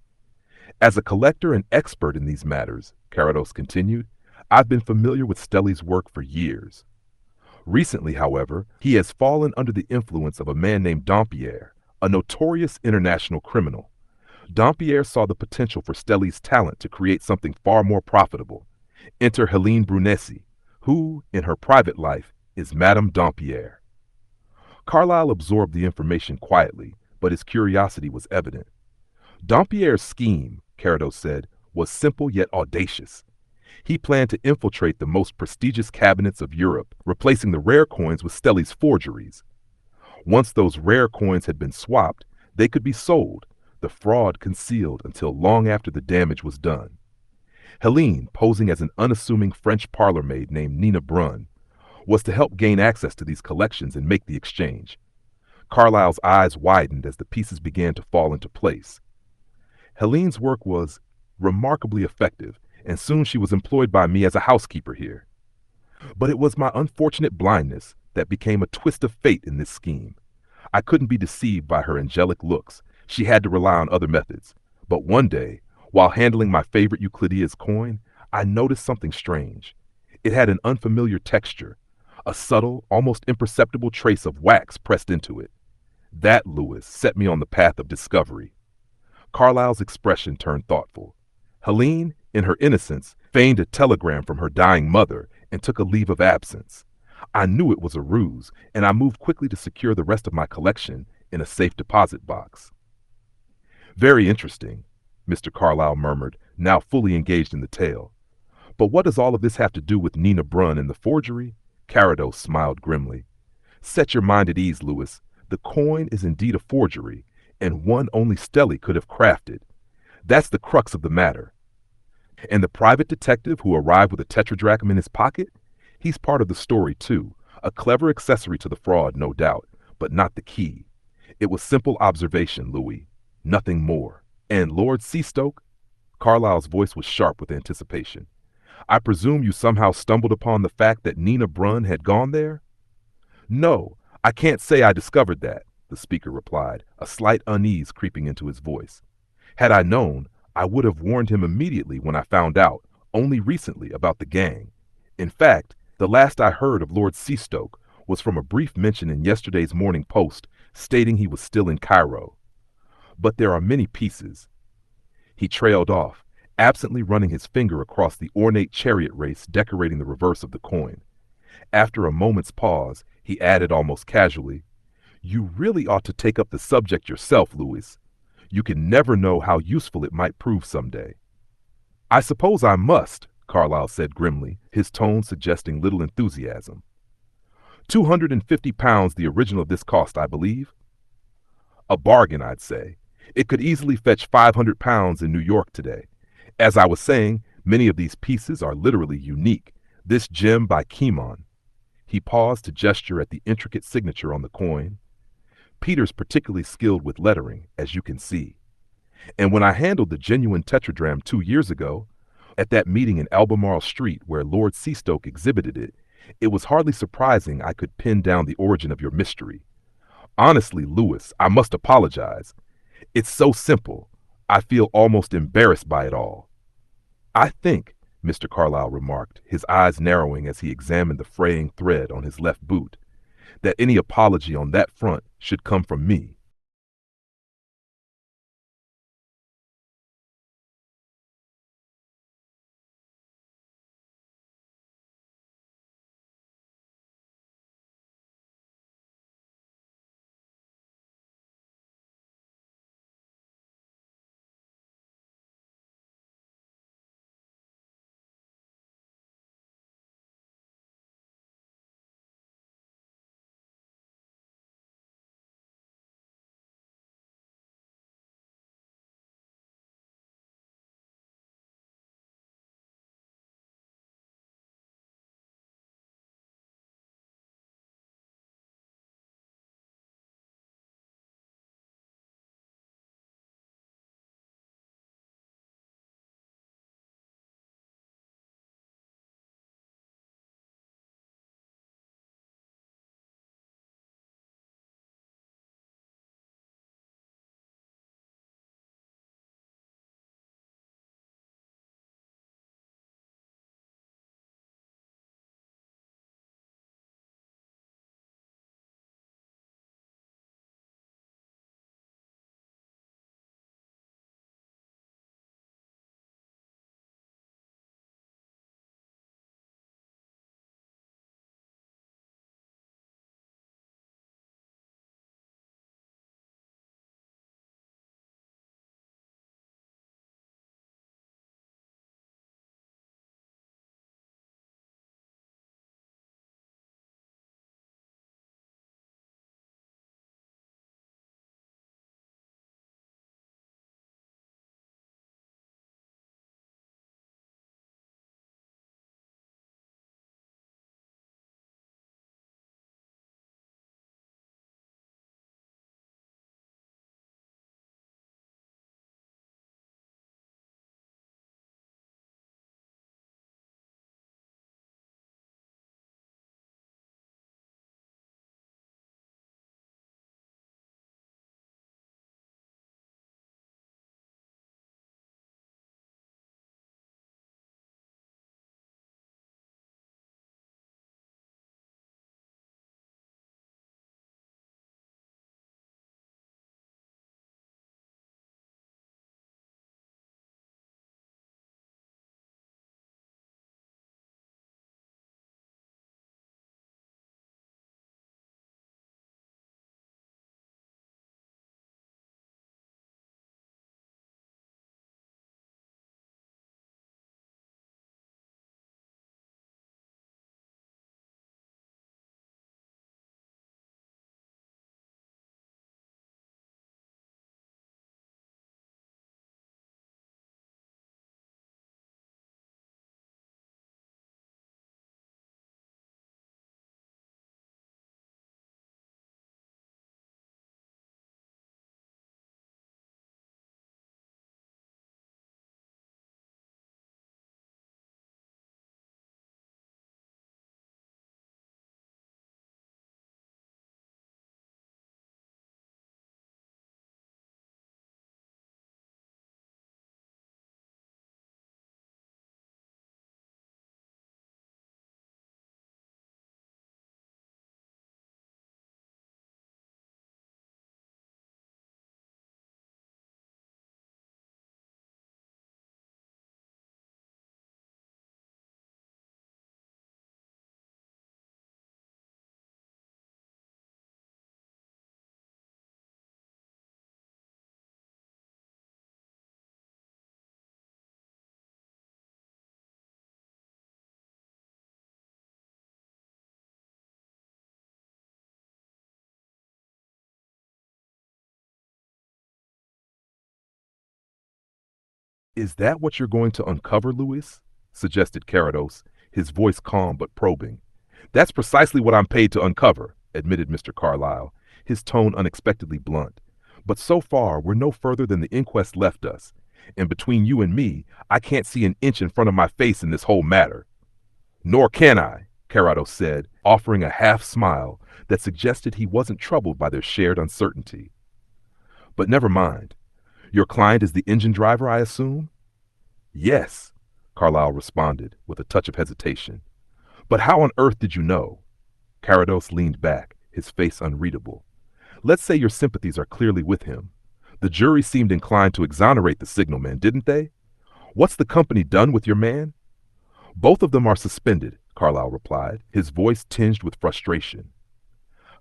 As a collector and expert in these matters, Carrados continued, I've been familiar with Stelli's work for years. Recently, however, he has fallen under the influence of a man named Dampierre, a notorious international criminal. Dampierre saw the potential for Stelli's talent to create something far more profitable. Enter Helene Brunesi, who, in her private life, is Madame Dampierre. Carlyle absorbed the information quietly, but his curiosity was evident. Dampierre's scheme, Carrados said, was simple yet audacious. He planned to infiltrate the most prestigious cabinets of Europe, replacing the rare coins with Stelli's forgeries. Once those rare coins had been swapped, they could be sold, the fraud concealed until long after the damage was done. Helene, posing as an unassuming French parlor maid named Nina Brunn, was to help gain access to these collections and make the exchange. Carlyle's eyes widened as the pieces began to fall into place. Helene's work was remarkably effective, and soon she was employed by me as a housekeeper here. But it was my unfortunate blindness that became a twist of fate in this scheme. I couldn't be deceived by her angelic looks. She had to rely on other methods. But one day, while handling my favorite Euclidea's coin, I noticed something strange. It had an unfamiliar texture, a subtle, almost imperceptible trace of wax pressed into it. That, Lewis, set me on the path of discovery. Carlyle's expression turned thoughtful. Helene, in her innocence, feigned a telegram from her dying mother and took a leave of absence. I knew it was a ruse, and I moved quickly to secure the rest of my collection in a safe deposit box. Very interesting, Mr. Carlyle murmured, now fully engaged in the tale. But what does all of this have to do with Nina Brunn and the forgery? Carrados smiled grimly. Set your mind at ease, Lewis. The coin is indeed a forgery, and one only Stelli could have crafted. That's the crux of the matter. And the private detective who arrived with a tetradrachm in his pocket? He's part of the story, too. A clever accessory to the fraud, no doubt, but not the key. It was simple observation, Louis. Nothing more. And Lord Seastoke? Carlyle's voice was sharp with anticipation. I presume you somehow stumbled upon the fact that Nina Brunn had gone there? No, I can't say I discovered that, the speaker replied, a slight unease creeping into his voice. Had I known, I would have warned him immediately when I found out, only recently, about the gang. In fact, the last I heard of Lord Seastoke was from a brief mention in yesterday's Morning Post stating he was still in Cairo. But there are many pieces. He trailed off, absently running his finger across the ornate chariot race decorating the reverse of the coin. After a moment's pause, he added almost casually, "You really ought to take up the subject yourself, Louis. You can never know how useful it might prove someday." "I suppose I must," Carlyle said grimly, his tone suggesting little enthusiasm. £250 the original of this cost, I believe. A bargain, I'd say. It could easily fetch £500 in New York today. As I was saying, many of these pieces are literally unique. This gem by Kimon. He paused to gesture at the intricate signature on the coin. Peter's particularly skilled with lettering, as you can see. And when I handled the genuine tetradrachm 2 years ago, at that meeting in Albemarle Street where Lord Seastoke exhibited it, it was hardly surprising I could pin down the origin of your mystery. Honestly, Louis, I must apologize. It's so simple. I feel almost embarrassed by it all. "I think," Mr. Carlyle remarked, his eyes narrowing as he examined the fraying thread on his left boot, "that any apology on that front should come from me." Is that what you're going to uncover, Louis? Suggested Carrados, his voice calm but probing. That's precisely what I'm paid to uncover, admitted Mr. Carlyle, his tone unexpectedly blunt. But so far, we're no further than the inquest left us. And between you and me, I can't see an inch in front of my face in this whole matter. Nor can I, Carrados said, offering a half smile that suggested he wasn't troubled by their shared uncertainty. But never mind. Your client is the engine driver, I assume? Yes, Carlyle responded, with a touch of hesitation. But how on earth did you know? Carrados leaned back, his face unreadable. Let's say your sympathies are clearly with him. The jury seemed inclined to exonerate the signalman, didn't they? What's the company done with your man? Both of them are suspended, Carlyle replied, his voice tinged with frustration.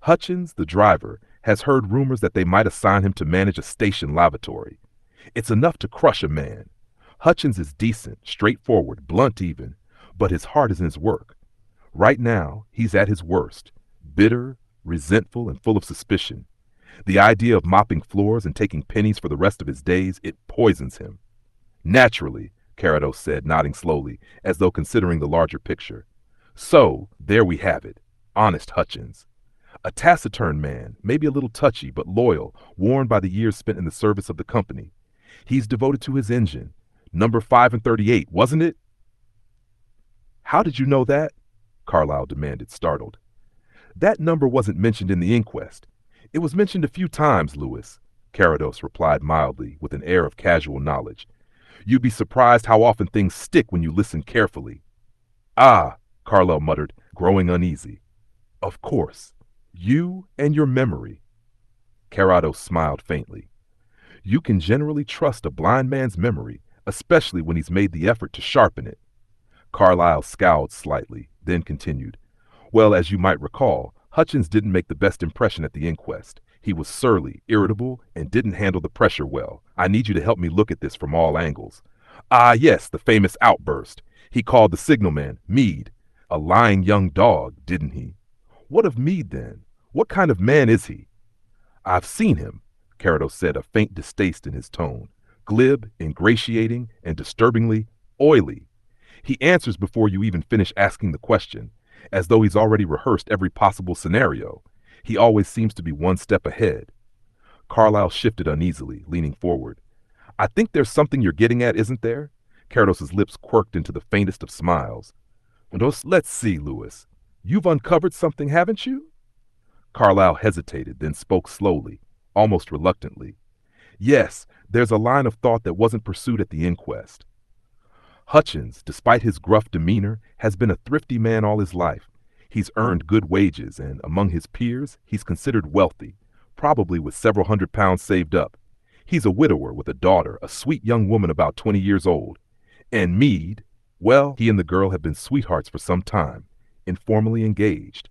Hutchins, the driver, has heard rumors that they might assign him to manage a station lavatory. It's enough to crush a man. Hutchins is decent, straightforward, blunt even, but his heart is in his work. Right now, he's at his worst, bitter, resentful, and full of suspicion. The idea of mopping floors and taking pennies for the rest of his days, it poisons him. Naturally, Carrados said, nodding slowly, as though considering the larger picture. So, there we have it. Honest Hutchins. A taciturn man, maybe a little touchy, but loyal, worn by the years spent in the service of the company. He's devoted to his engine. Number 5 and 38, wasn't it? How did you know that? Carlyle demanded, startled. That number wasn't mentioned in the inquest. It was mentioned a few times, Louis, Carrados replied mildly, with an air of casual knowledge. You'd be surprised how often things stick when you listen carefully. Ah, Carlyle muttered, growing uneasy. Of course. You and your memory. Carrados smiled faintly. You can generally trust a blind man's memory, especially when he's made the effort to sharpen it. Carlyle scowled slightly, then continued. Well, as you might recall, Hutchins didn't make the best impression at the inquest. He was surly, irritable, and didn't handle the pressure well. I need you to help me look at this from all angles. Ah, yes, the famous outburst. He called the signalman Meade. A lying young dog, didn't he? What of Meade, then? What kind of man is he? I've seen him, Carrados said, a faint distaste in his tone. Glib, ingratiating, and disturbingly oily. He answers before you even finish asking the question, as though he's already rehearsed every possible scenario. He always seems to be one step ahead. Carlyle shifted uneasily, leaning forward. I think there's something you're getting at, isn't there? Carrados's lips quirked into the faintest of smiles. Let's see, Louis. You've uncovered something, haven't you? Carlyle hesitated, then spoke slowly, almost reluctantly. Yes, there's a line of thought that wasn't pursued at the inquest. Hutchins, despite his gruff demeanor, has been a thrifty man all his life. He's earned good wages, and among his peers, he's considered wealthy, probably with several £100s saved up. He's a widower with a daughter, a sweet young woman about 20 years old. And Meade, well, he and the girl have been sweethearts for some time, informally engaged.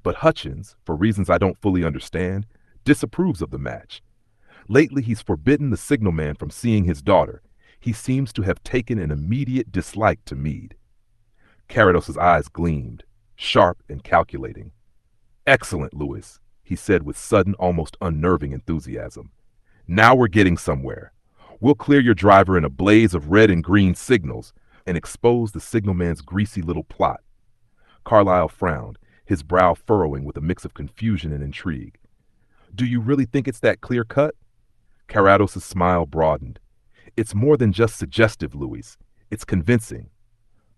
But Hutchins, for reasons I don't fully understand, disapproves of the match. Lately, he's forbidden the signalman from seeing his daughter. He seems to have taken an immediate dislike to Meade. Carrados's eyes gleamed, sharp and calculating. Excellent, Louis, he said with sudden, almost unnerving enthusiasm. Now we're getting somewhere. We'll clear your driver in a blaze of red and green signals and expose the signalman's greasy little plot. Carlyle frowned, his brow furrowing with a mix of confusion and intrigue. Do you really think it's that clear-cut? Carrados's smile broadened. It's more than just suggestive, Louis. It's convincing.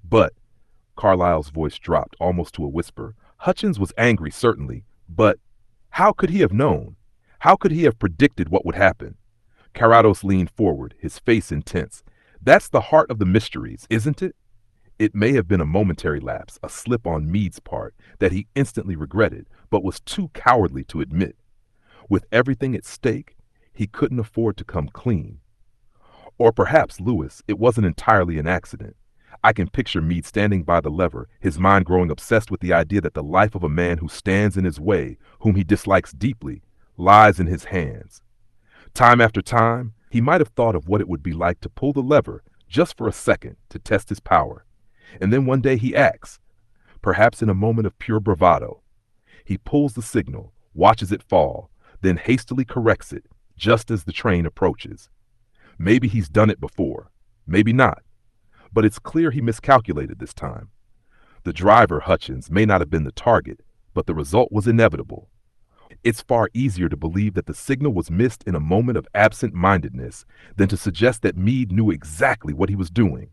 But, Carlyle's voice dropped almost to a whisper, Hutchins was angry, certainly, but how could he have known? How could he have predicted what would happen? Carrados leaned forward, his face intense. That's the heart of the mysteries, isn't it? It may have been a momentary lapse, a slip on Meade's part that he instantly regretted, but was too cowardly to admit. With everything at stake, he couldn't afford to come clean. Or perhaps, Louis, it wasn't entirely an accident. I can picture Meade standing by the lever, his mind growing obsessed with the idea that the life of a man who stands in his way, whom he dislikes deeply, lies in his hands. Time after time, he might have thought of what it would be like to pull the lever just for a second to test his power. And then one day he acts, perhaps in a moment of pure bravado. He pulls the signal, watches it fall, then hastily corrects it just as the train approaches. Maybe he's done it before. Maybe not, but it's clear he miscalculated this time. The driver, Hutchins, may not have been the target, but the result was inevitable. It's far easier to believe that the signal was missed in a moment of absent-mindedness than to suggest that Meade knew exactly what he was doing.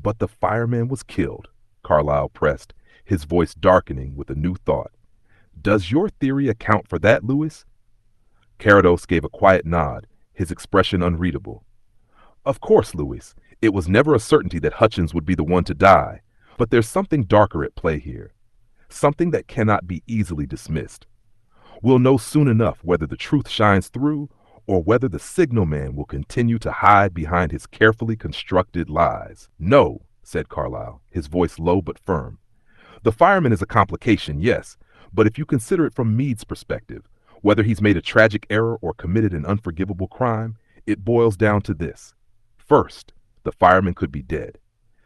But the fireman was killed, Carlyle pressed, his voice darkening with a new thought. Does your theory account for that, Lewis? Carrados gave a quiet nod, his expression unreadable. Of course, Lewis. It was never a certainty that Hutchins would be the one to die, but there's something darker at play here. Something that cannot be easily dismissed. We'll know soon enough whether the truth shines through or whether the signal man will continue to hide behind his carefully constructed lies. No, said Carlyle, his voice low but firm. The fireman is a complication, yes, but if you consider it from Meade's perspective, whether he's made a tragic error or committed an unforgivable crime, it boils down to this. First, the fireman could be dead.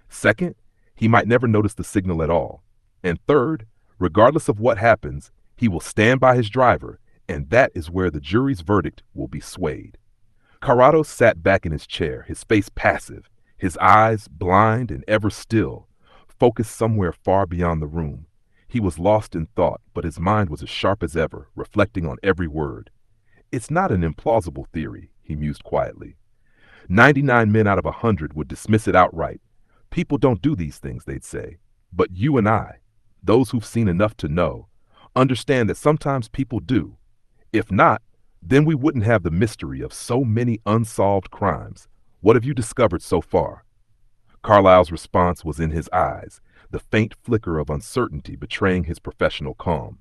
Second, he might never notice the signal at all. And third, regardless of what happens, he will stand by his driver, and that is where the jury's verdict will be swayed. Carrados sat back in his chair, his face passive, his eyes blind and ever still, focused somewhere far beyond the room. He was lost in thought, but his mind was as sharp as ever, reflecting on every word. It's not an implausible theory, he mused quietly. 99 men out of 100 would dismiss it outright. People don't do these things, they'd say. But you and I, those who've seen enough to know, understand that sometimes people do. If not, then we wouldn't have the mystery of so many unsolved crimes. What have you discovered so far? Carlyle's response was in his eyes, the faint flicker of uncertainty betraying his professional calm.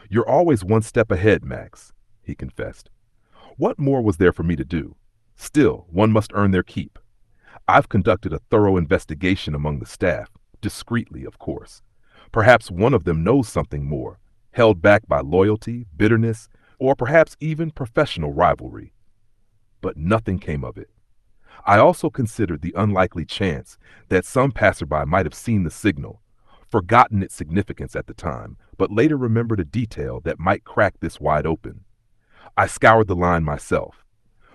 You're always one step ahead, Max, he confessed. What more was there for me to do? Still, one must earn their keep. I've conducted a thorough investigation among the staff, discreetly, of course. Perhaps one of them knows something more, held back by loyalty, bitterness, or perhaps even professional rivalry. But nothing came of it. I also considered the unlikely chance that some passerby might have seen the signal, forgotten its significance at the time, but later remembered a detail that might crack this wide open. I scoured the line myself.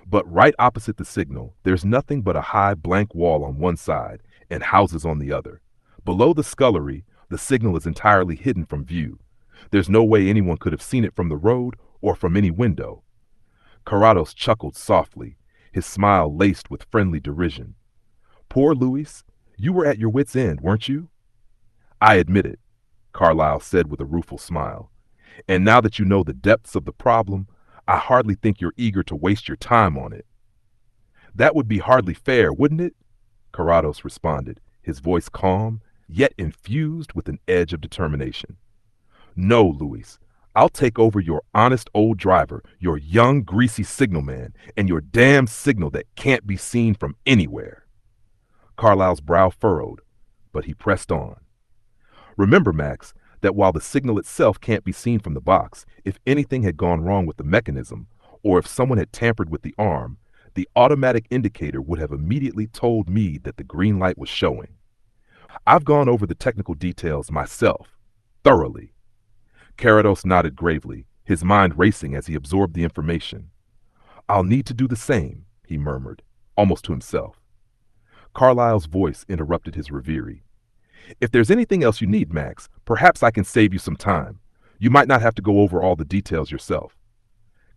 But right opposite the signal, there's nothing but a high blank wall on one side and houses on the other. Below the scullery, the signal is entirely hidden from view. There's no way anyone could have seen it from the road or from any window. Carrados chuckled softly, his smile laced with friendly derision. Poor Luis, you were at your wit's end, weren't you? I admit it, Carlyle said with a rueful smile. And now that you know the depths of the problem, I hardly think you're eager to waste your time on it. That would be hardly fair, wouldn't it? Carrados responded, his voice calm, yet infused with an edge of determination. No, Luis, I'll take over your honest old driver, your young, greasy signalman, and your damn signal that can't be seen from anywhere. Carlyle's brow furrowed, but he pressed on. Remember, Max, that while the signal itself can't be seen from the box, if anything had gone wrong with the mechanism, or if someone had tampered with the arm, the automatic indicator would have immediately told me that the green light was showing. I've gone over the technical details myself, thoroughly. Carrados nodded gravely, his mind racing as he absorbed the information. I'll need to do the same, he murmured, almost to himself. Carlyle's voice interrupted his reverie. If there's anything else you need, Max, perhaps I can save you some time. You might not have to go over all the details yourself.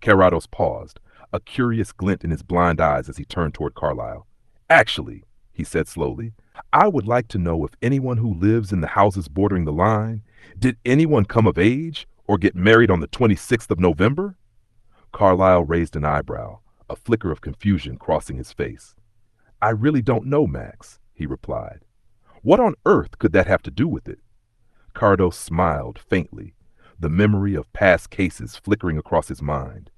Carrados paused, a curious glint in his blind eyes as he turned toward Carlyle. Actually, he said slowly, I would like to know if anyone who lives in the houses bordering the line, did anyone come of age or get married on the 26th of November? Carlyle raised an eyebrow, a flicker of confusion crossing his face. I really don't know, Max, he replied. What on earth could that have to do with it? Carrados smiled faintly, the memory of past cases flickering across his mind.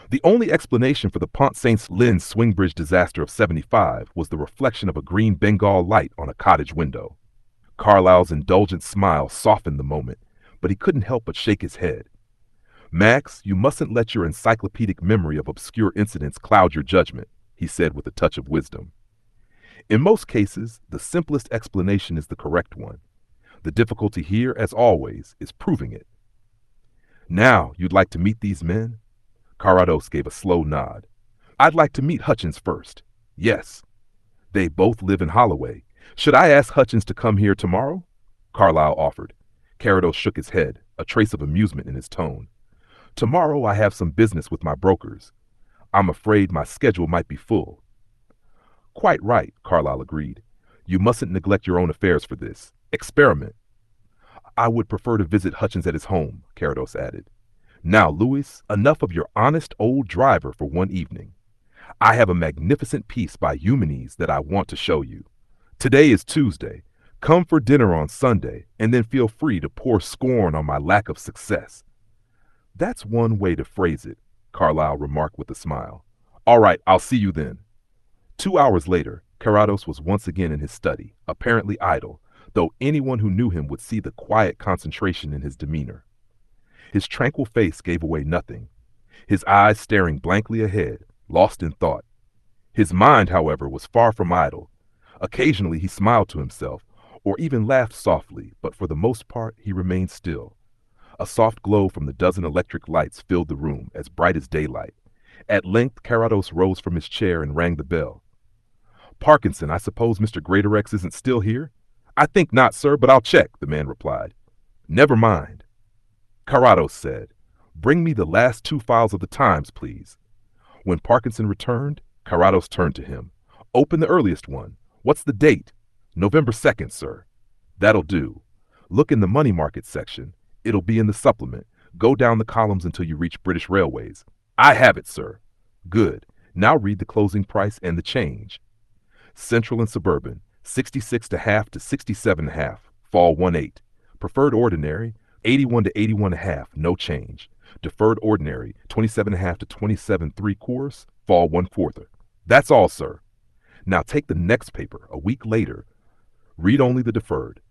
The only explanation for the Pont Saint-Lin swing bridge disaster of '75 was the reflection of a green Bengal light on a cottage window. Carlyle's indulgent smile softened the moment, but he couldn't help but shake his head. Max, you mustn't let your encyclopedic memory of obscure incidents cloud your judgment, he said with a touch of wisdom. In most cases, the simplest explanation is the correct one. The difficulty here, as always, is proving it. Now, you'd like to meet these men? Carrados gave a slow nod. I'd like to meet Hutchins first. Yes. They both live in Holloway. Should I ask Hutchins to come here tomorrow? Carlyle offered. Carrados shook his head, a trace of amusement in his tone. Tomorrow I have some business with my brokers. I'm afraid my schedule might be full. Quite right, Carlyle agreed. You mustn't neglect your own affairs for this. Experiment. I would prefer to visit Hutchins at his home, Carrados added. Now, Louis, enough of your honest old driver for one evening. I have a magnificent piece by Eumenes that I want to show you. Today is Tuesday. Come for dinner on Sunday, and then feel free to pour scorn on my lack of success. That's one way to phrase it, Carlyle remarked with a smile. All right, I'll see you then. 2 hours later, Carrados was once again in his study, apparently idle, though anyone who knew him would see the quiet concentration in his demeanor. His tranquil face gave away nothing, his eyes staring blankly ahead, lost in thought. His mind, however, was far from idle. Occasionally he smiled to himself, or even laughed softly, but for the most part he remained still. A soft glow from the dozen electric lights filled the room, as bright as daylight. At length Carrados rose from his chair and rang the bell. Parkinson, I suppose Mr. Greatorex isn't still here? I think not, sir, but I'll check, the man replied. Never mind. Carrados said, Bring me the last 2 files of the Times, please. When Parkinson returned, Carrados turned to him. Open the earliest one. What's the date? November 2nd, sir. That'll do. Look in the money market section. It'll be in the supplement. Go down the columns until you reach British Railways. I have it, sir. Good. Now read the closing price and the change. Central and Suburban, 66.5 to 67.5, fall 1/8. Preferred Ordinary, 81 to 81.5, no change. Deferred Ordinary, 27.5 to 27.75, fall 1/4. That's all, sir. Now take the next paper, a week later. Read only the deferred.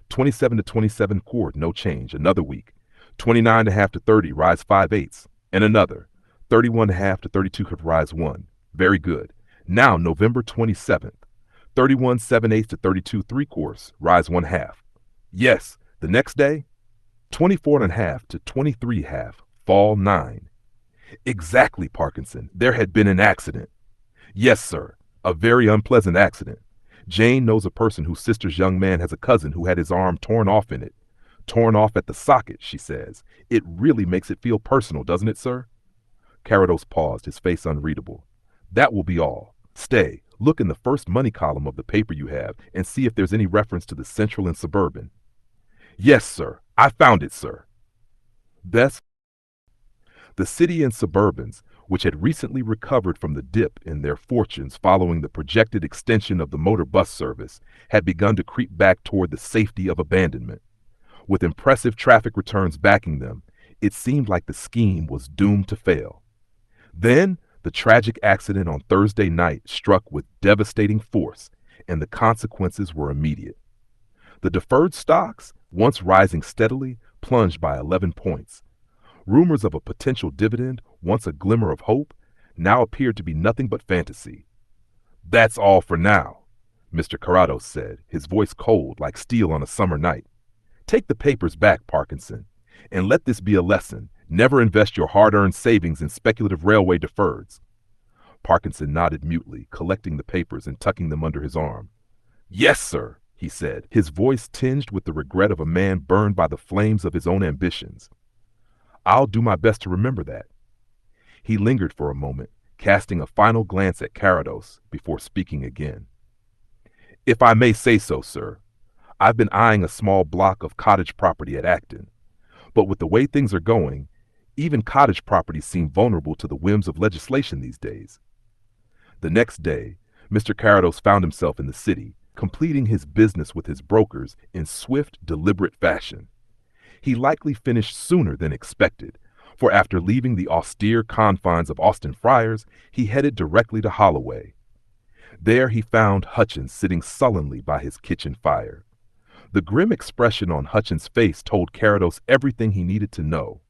27 to 27.25, no change, another week. 29.5 to 30, rise 5/8, and another. 31.5 to 32 could rise 1. Very good. Now November 27th. 31.7/8 to 32.75, rise 1/2. Yes, the next day. 24.5 to 23.5, fall 9. Exactly, Parkinson. There had been an accident. Yes, sir. A very unpleasant accident. Jane knows a person whose sister's young man has a cousin who had his arm torn off in it. Torn off at the socket, she says. It really makes it feel personal, doesn't it, sir? Carrados paused, his face unreadable. That will be all. Stay, look in the first money column of the paper you have and see if there's any reference to the Central and Suburban. Yes, sir. I found it, sir. Best. The City and Suburbans, which had recently recovered from the dip in their fortunes following the projected extension of the motor bus service, had begun to creep back toward the safety of abandonment. With impressive traffic returns backing them, it seemed like the scheme was doomed to fail. Then, the tragic accident on Thursday night struck with devastating force, and the consequences were immediate. The deferred stocks, once rising steadily, plunged by 11 points. Rumors of a potential dividend, once a glimmer of hope, now appeared to be nothing but fantasy. That's all for now, Mr. Carrados said, his voice cold like steel on a summer night. Take the papers back, Parkinson, and let this be a lesson. Never invest your hard-earned savings in speculative railway deferreds. Parkinson nodded mutely, collecting the papers and tucking them under his arm. Yes, sir, he said, his voice tinged with the regret of a man burned by the flames of his own ambitions. I'll do my best to remember that. He lingered for a moment, casting a final glance at Carrados before speaking again. If I may say so, sir, I've been eyeing a small block of cottage property at Acton. But with the way things are going, even cottage properties seem vulnerable to the whims of legislation these days. The next day, Mr. Carrados found himself in the city, completing his business with his brokers in swift, deliberate fashion. He likely finished sooner than expected, for after leaving the austere confines of Austin Friars, he headed directly to Holloway. There he found Hutchins sitting sullenly by his kitchen fire. The grim expression on Hutchins' face told Carrados everything he needed to know.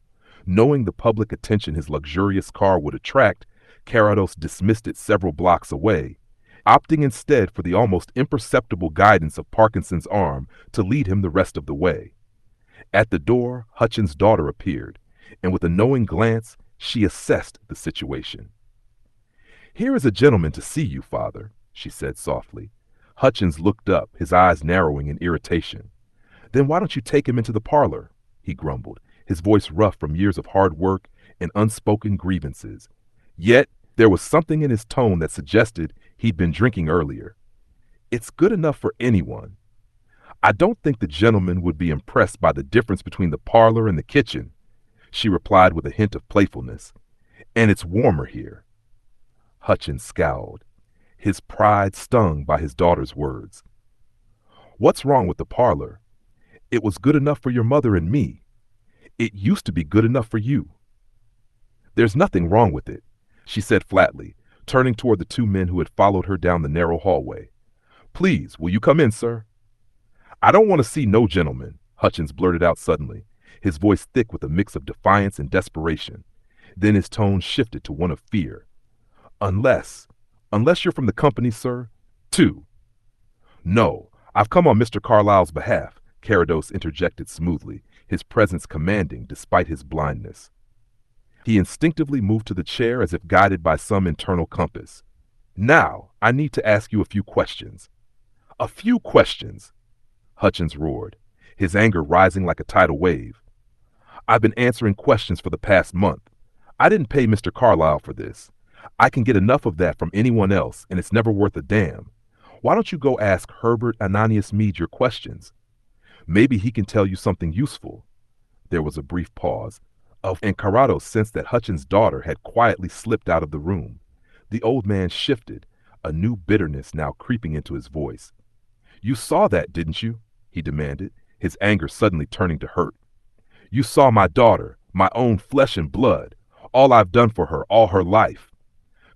Knowing the public attention his luxurious car would attract, Carrados dismissed it several blocks away, opting instead for the almost imperceptible guidance of Parkinson's arm to lead him the rest of the way. At the door, Hutchins' daughter appeared, and with a knowing glance, she assessed the situation. Here is a gentleman to see you, father, she said softly. Hutchins looked up, his eyes narrowing in irritation. Then why don't you take him into the parlor? He grumbled, his voice rough from years of hard work and unspoken grievances. Yet, there was something in his tone that suggested he'd been drinking earlier. It's good enough for anyone. I don't think the gentleman would be impressed by the difference between the parlor and the kitchen, she replied with a hint of playfulness. And it's warmer here. Hutchins scowled, his pride stung by his daughter's words. What's wrong with the parlor? It was good enough for your mother and me. It used to be good enough for you. There's nothing wrong with it, she said flatly, turning toward the two men who had followed her down the narrow hallway. Please, will you come in, sir? I don't want to see no gentleman, Hutchins blurted out suddenly, his voice thick with a mix of defiance and desperation. Then his tone shifted to one of fear. Unless you're from the company, sir, too. No, I've come on Mr. Carlyle's behalf, Carrados interjected smoothly, his presence commanding despite his blindness. He instinctively moved to the chair as if guided by some internal compass. Now, I need to ask you a few questions. A few questions, Hutchins roared, his anger rising like a tidal wave. I've been answering questions for the past month. I didn't pay Mr. Carlyle for this. I can get enough of that from anyone else, and it's never worth a damn. Why don't you go ask Herbert Ananias Meade your questions? Maybe he can tell you something useful. There was a brief pause, and Carrados sensed that Hutchins' daughter had quietly slipped out of the room. The old man shifted, a new bitterness now creeping into his voice. You saw that, didn't you? He demanded, his anger suddenly turning to hurt. You saw my daughter, my own flesh and blood, all I've done for her all her life.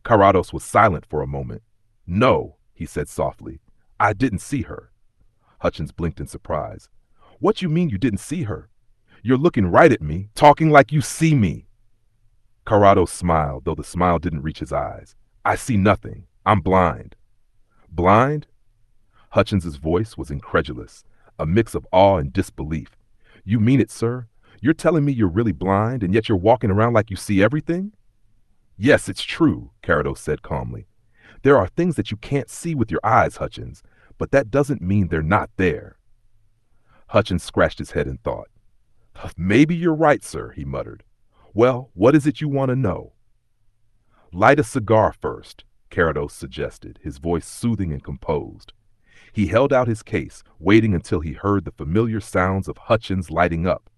Carrados was silent for a moment. No, he said softly, I didn't see her. Hutchins blinked in surprise. What you mean you didn't see her? You're looking right at me, talking like you see me. Carrados smiled, though the smile didn't reach his eyes. I see nothing. I'm blind. Blind? Hutchins's voice was incredulous, a mix of awe and disbelief. You mean it, sir? You're telling me you're really blind, and yet you're walking around like you see everything? Yes, it's true, Carrados said calmly. There are things that you can't see with your eyes, Hutchins, but that doesn't mean they're not there. Hutchins scratched his head in thought. Maybe you're right, sir, he muttered. Well, what is it you want to know? Light a cigar first, Carrados suggested, his voice soothing and composed. He held out his case, waiting until he heard the familiar sounds of Hutchins lighting up.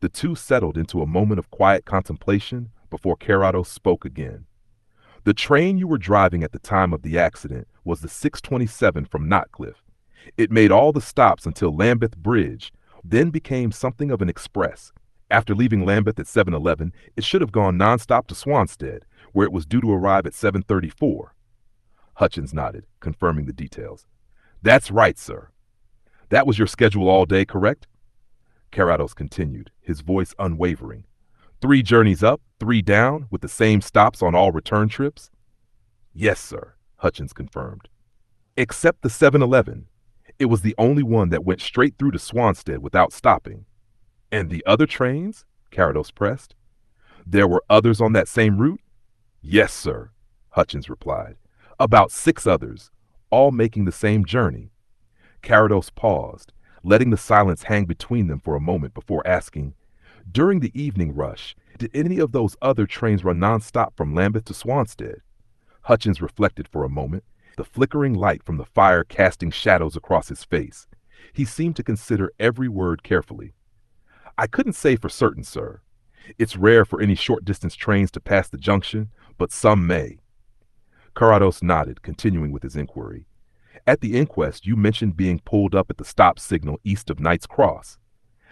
The two settled into a moment of quiet contemplation before Carrados spoke again. The train you were driving at the time of the accident was the 627 from Notcliffe. It made all the stops until Lambeth Bridge, then became something of an express. After leaving Lambeth at 7:11, it should have gone nonstop to Swanstead, where it was due to arrive at 7:34. Hutchins nodded, confirming the details. That's right, sir. That was your schedule all day, correct? Carrados continued, his voice unwavering. 3 journeys up, 3 down, with the same stops on all return trips? Yes, sir, Hutchins confirmed. Except the 7:11. It was the only one that went straight through to Swanstead without stopping. And the other trains? Carrados pressed. There were others on that same route? Yes, sir, Hutchins replied. About 6 others, all making the same journey. Carrados paused, letting the silence hang between them for a moment before asking, during the evening rush, did any of those other trains run nonstop from Lambeth to Swanstead? Hutchins reflected for a moment, the flickering light from the fire casting shadows across his face. He seemed to consider every word carefully. I couldn't say for certain, sir. It's rare for any short-distance trains to pass the junction, but some may. Carrados nodded, continuing with his inquiry. At the inquest, you mentioned being pulled up at the stop signal east of Knight's Cross.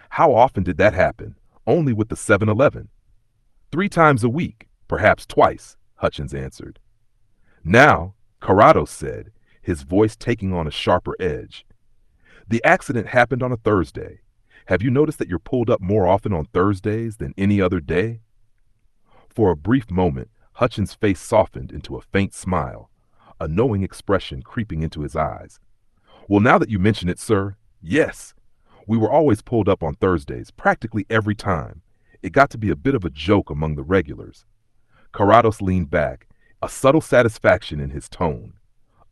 How often did that happen? Only with the 7:11. 3 times a week, perhaps twice, Hutchins answered. Now, Carrados said, his voice taking on a sharper edge. The accident happened on a Thursday. Have you noticed that you're pulled up more often on Thursdays than any other day? For a brief moment, Hutchins' face softened into a faint smile, a knowing expression creeping into his eyes. Well, now that you mention it, sir, yes. We were always pulled up on Thursdays, practically every time. It got to be a bit of a joke among the regulars. Carrados leaned back, a subtle satisfaction in his tone.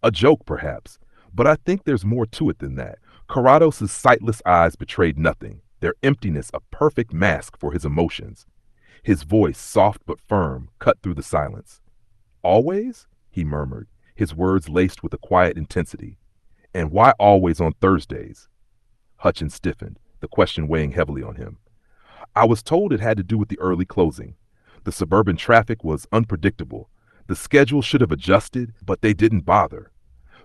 A joke, perhaps, but I think there's more to it than that. Carrados' sightless eyes betrayed nothing, their emptiness a perfect mask for his emotions. His voice, soft but firm, cut through the silence. Always? He murmured, his words laced with a quiet intensity. And why always on Thursdays? Hutchins stiffened, the question weighing heavily on him. I was told it had to do with the early closing. The suburban traffic was unpredictable. The schedule should have adjusted, but they didn't bother.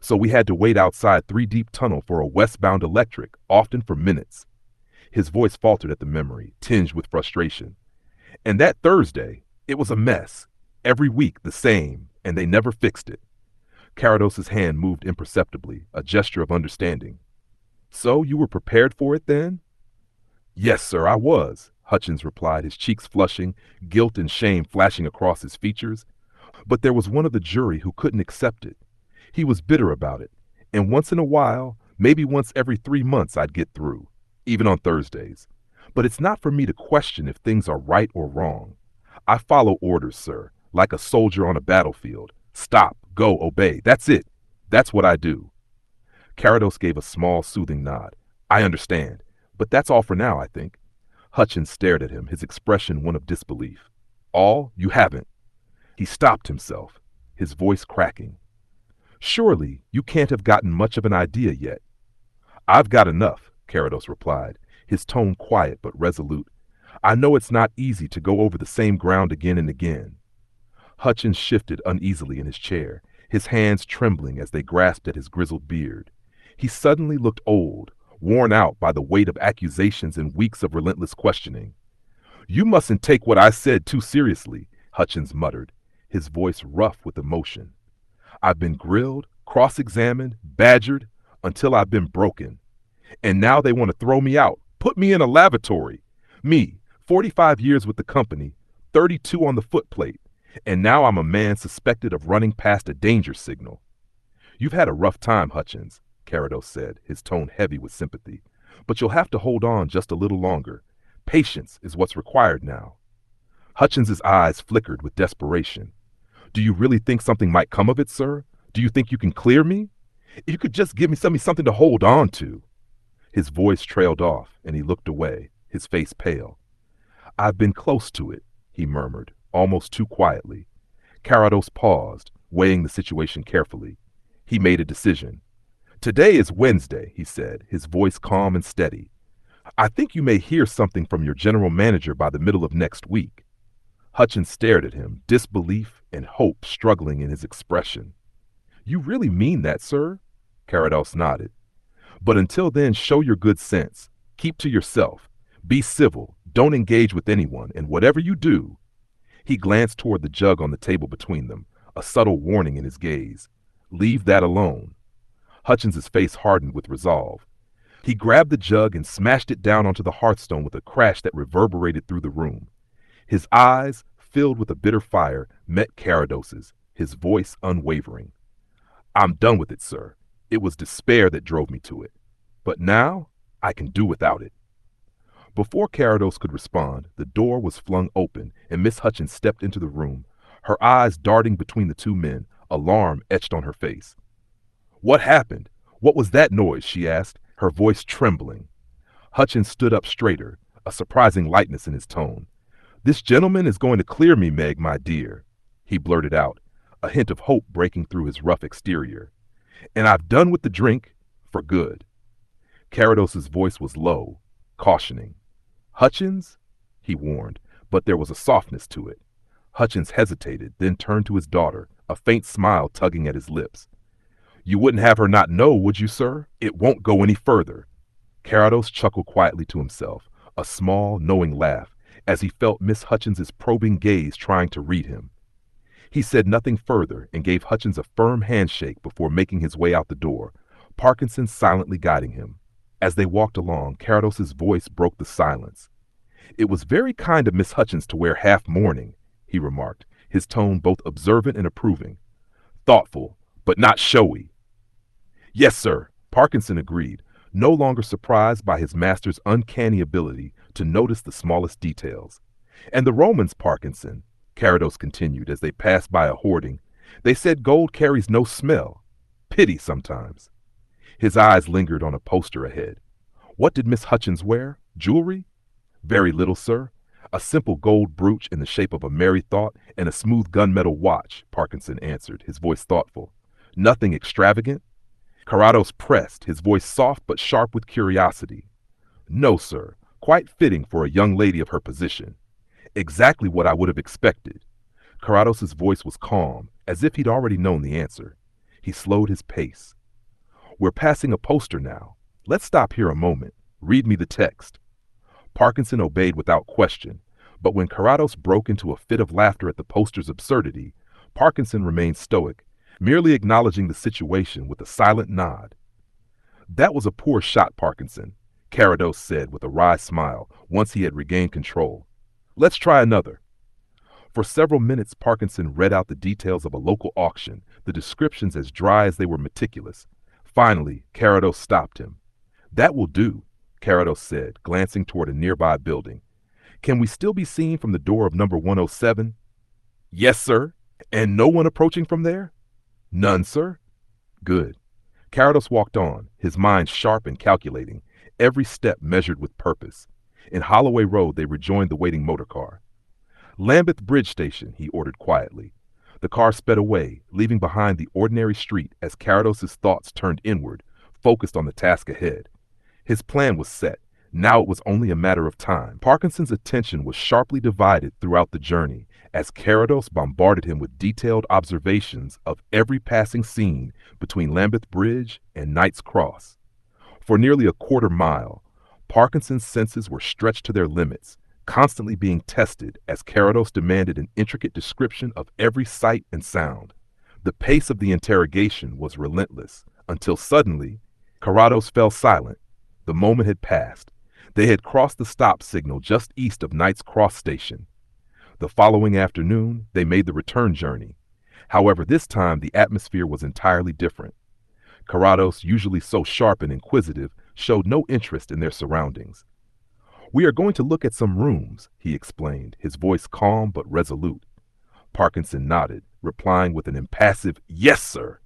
So we had to wait outside Three Deep Tunnel for a westbound electric, often for minutes. His voice faltered at the memory, tinged with frustration. And that Thursday, it was a mess. Every week the same, and they never fixed it. Carrados's hand moved imperceptibly, a gesture of understanding. So you were prepared for it then? Yes, sir, I was, Hutchins replied, his cheeks flushing, guilt and shame flashing across his features. But there was one of the jury who couldn't accept it. He was bitter about it, and once in a while, maybe once every 3 months I'd get through, even on Thursdays. But it's not for me to question if things are right or wrong. I follow orders, sir, like a soldier on a battlefield. Stop, go, obey, that's it. That's what I do. Carrados gave a small, soothing nod. I understand, but that's all for now, I think. Hutchins stared at him, his expression one of disbelief. All? You haven't. He stopped himself, his voice cracking. Surely you can't have gotten much of an idea yet. I've got enough, Carrados replied, his tone quiet but resolute. I know it's not easy to go over the same ground again and again. Hutchins shifted uneasily in his chair, his hands trembling as they grasped at his grizzled beard. He suddenly looked old, worn out by the weight of accusations and weeks of relentless questioning. You mustn't take what I said too seriously, Hutchins muttered, his voice rough with emotion. I've been grilled, cross-examined, badgered, until I've been broken. And now they want to throw me out, put me in a lavatory. Me, 45 years with the company, 32 on the footplate, and now I'm a man suspected of running past a danger signal. You've had a rough time, Hutchins, Carrados said, his tone heavy with sympathy. But you'll have to hold on just a little longer. Patience is what's required now. Hutchins's eyes flickered with desperation. Do you really think something might come of it, sir? Do you think you can clear me? If you could just give me something to hold on to. His voice trailed off, and he looked away, his face pale. I've been close to it, he murmured, almost too quietly. Carrados paused, weighing the situation carefully. He made a decision. Today is Wednesday, he said, his voice calm and steady. I think you may hear something from your general manager by the middle of next week. Hutchins stared at him, disbelief and hope struggling in his expression. You really mean that, sir? Carrados nodded. But until then, show your good sense. Keep to yourself. Be civil. Don't engage with anyone, and whatever you do. He glanced toward the jug on the table between them, a subtle warning in his gaze. Leave that alone. Hutchins's face hardened with resolve. He grabbed the jug and smashed it down onto the hearthstone with a crash that reverberated through the room. His eyes, filled with a bitter fire, met Carrados's, his voice unwavering. I'm done with it, sir. It was despair that drove me to it. But now, I can do without it. Before Carrados could respond, the door was flung open and Miss Hutchins stepped into the room, her eyes darting between the two men, alarm etched on her face. What happened? What was that noise? She asked, her voice trembling. Hutchins stood up straighter, a surprising lightness in his tone. This gentleman is going to clear me, Meg, my dear, he blurted out, a hint of hope breaking through his rough exterior. And I've done with the drink for good. Carrados's voice was low, cautioning. Hutchins? He warned, but there was a softness to it. Hutchins hesitated, then turned to his daughter, a faint smile tugging at his lips. You wouldn't have her not know, would you, sir? It won't go any further. Carrados chuckled quietly to himself, a small, knowing laugh, as he felt Miss Hutchins's probing gaze trying to read him. He said nothing further and gave Hutchins a firm handshake before making his way out the door, Parkinson silently guiding him. As they walked along, Carrados's voice broke the silence. It was very kind of Miss Hutchins to wear half mourning, he remarked, his tone both observant and approving. Thoughtful, but not showy. Yes, sir, Parkinson agreed, no longer surprised by his master's uncanny ability to notice the smallest details. And the Romans, Parkinson, Carrados continued as they passed by a hoarding, they said gold carries no smell. Pity sometimes. His eyes lingered on a poster ahead. What did Miss Hutchins wear? Jewelry? Very little, sir. A simple gold brooch in the shape of a merry thought and a smooth gunmetal watch, Parkinson answered, his voice thoughtful. Nothing extravagant? Carrados pressed, his voice soft but sharp with curiosity. No, sir. Quite fitting for a young lady of her position. Exactly what I would have expected. Carrados's voice was calm, as if he'd already known the answer. He slowed his pace. We're passing a poster now. Let's stop here a moment. Read me the text. Parkinson obeyed without question, but when Carrados broke into a fit of laughter at the poster's absurdity, Parkinson remained stoic, merely acknowledging the situation with a silent nod. That was a poor shot, Parkinson, Carrados said with a wry smile once he had regained control. Let's try another. For several minutes, Parkinson read out the details of a local auction, the descriptions as dry as they were meticulous. Finally, Carrados stopped him. That will do, Carrados said, glancing toward a nearby building. Can we still be seen from the door of number 107? Yes, sir. And no one approaching from there? None, sir. Good. Carrados walked on, his mind sharp and calculating, every step measured with purpose. In Holloway Road, they rejoined the waiting motor car. Lambeth Bridge Station, he ordered quietly. The car sped away, leaving behind the ordinary street as Carrados's thoughts turned inward, focused on the task ahead. His plan was set. Now it was only a matter of time. Parkinson's attention was sharply divided throughout the journey as Carrados bombarded him with detailed observations of every passing scene between Lambeth Bridge and Knight's Cross. For nearly a quarter mile, Parkinson's senses were stretched to their limits, constantly being tested as Carrados demanded an intricate description of every sight and sound. The pace of the interrogation was relentless, until suddenly, Carrados fell silent. The moment had passed. They had crossed the stop signal just east of Knight's Cross Station. The following afternoon, they made the return journey. However, this time the atmosphere was entirely different. Carrados, usually so sharp and inquisitive, showed no interest in their surroundings. We are going to look at some rooms, he explained, his voice calm but resolute. Parkinson nodded, replying with an impassive, yes, sir.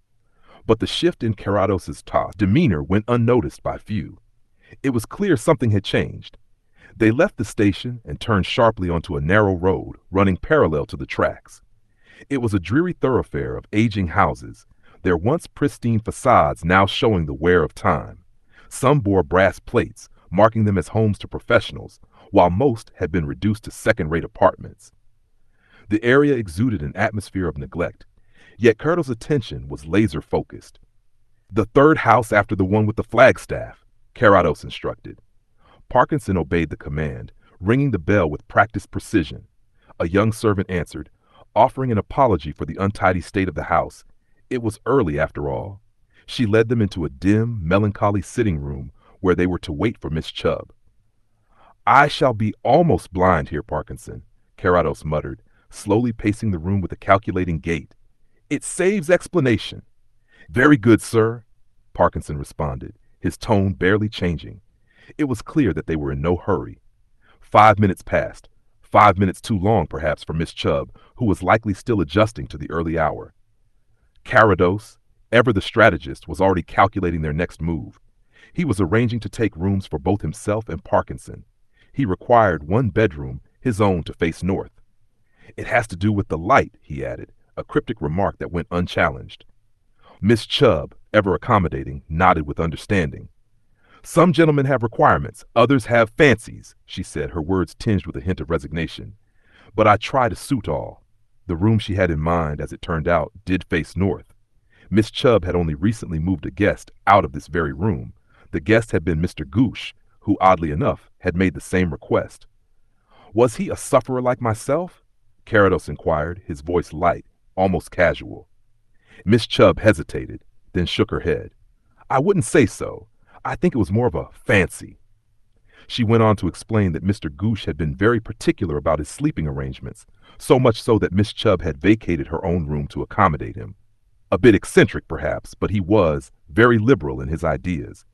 But the shift in Carrados's demeanor went unnoticed by few. It was clear something had changed. They left the station and turned sharply onto a narrow road running parallel to the tracks. It was a dreary thoroughfare of aging houses, their once pristine facades now showing the wear of time. Some bore brass plates, marking them as homes to professionals, while most had been reduced to second-rate apartments. The area exuded an atmosphere of neglect, yet Carrados' attention was laser-focused. The third house after the one with the flagstaff, Carrados instructed. Parkinson obeyed the command, ringing the bell with practiced precision. A young servant answered, offering an apology for the untidy state of the house. It was early, after all. She led them into a dim, melancholy sitting room where they were to wait for Miss Chubb. I shall be almost blind here, Parkinson, Carrados muttered, slowly pacing the room with a calculating gait. It saves explanation. Very good, sir, Parkinson responded, his tone barely changing. It was clear that they were in no hurry. 5 minutes passed, 5 minutes too long perhaps for Miss Chubb, who was likely still adjusting to the early hour. Carrados, ever the strategist, was already calculating their next move. He was arranging to take rooms for both himself and Parkinson. He required one bedroom, his own, to face north. It has to do with the light, he added, a cryptic remark that went unchallenged. Miss Chubb, ever accommodating, nodded with understanding. Some gentlemen have requirements, others have fancies, she said, her words tinged with a hint of resignation. But I try to suit all. The room she had in mind, as it turned out, did face north. Miss Chubb had only recently moved a guest out of this very room. The guest had been Mr. Gooch, who, oddly enough, had made the same request. Was he a sufferer like myself? Carrados inquired, his voice light, almost casual. Miss Chubb hesitated, then shook her head. I wouldn't say so. I think it was more of a fancy. She went on to explain that Mr. Gooch had been very particular about his sleeping arrangements, so much so that Miss Chubb had vacated her own room to accommodate him. A bit eccentric, perhaps, but he was very liberal in his ideas.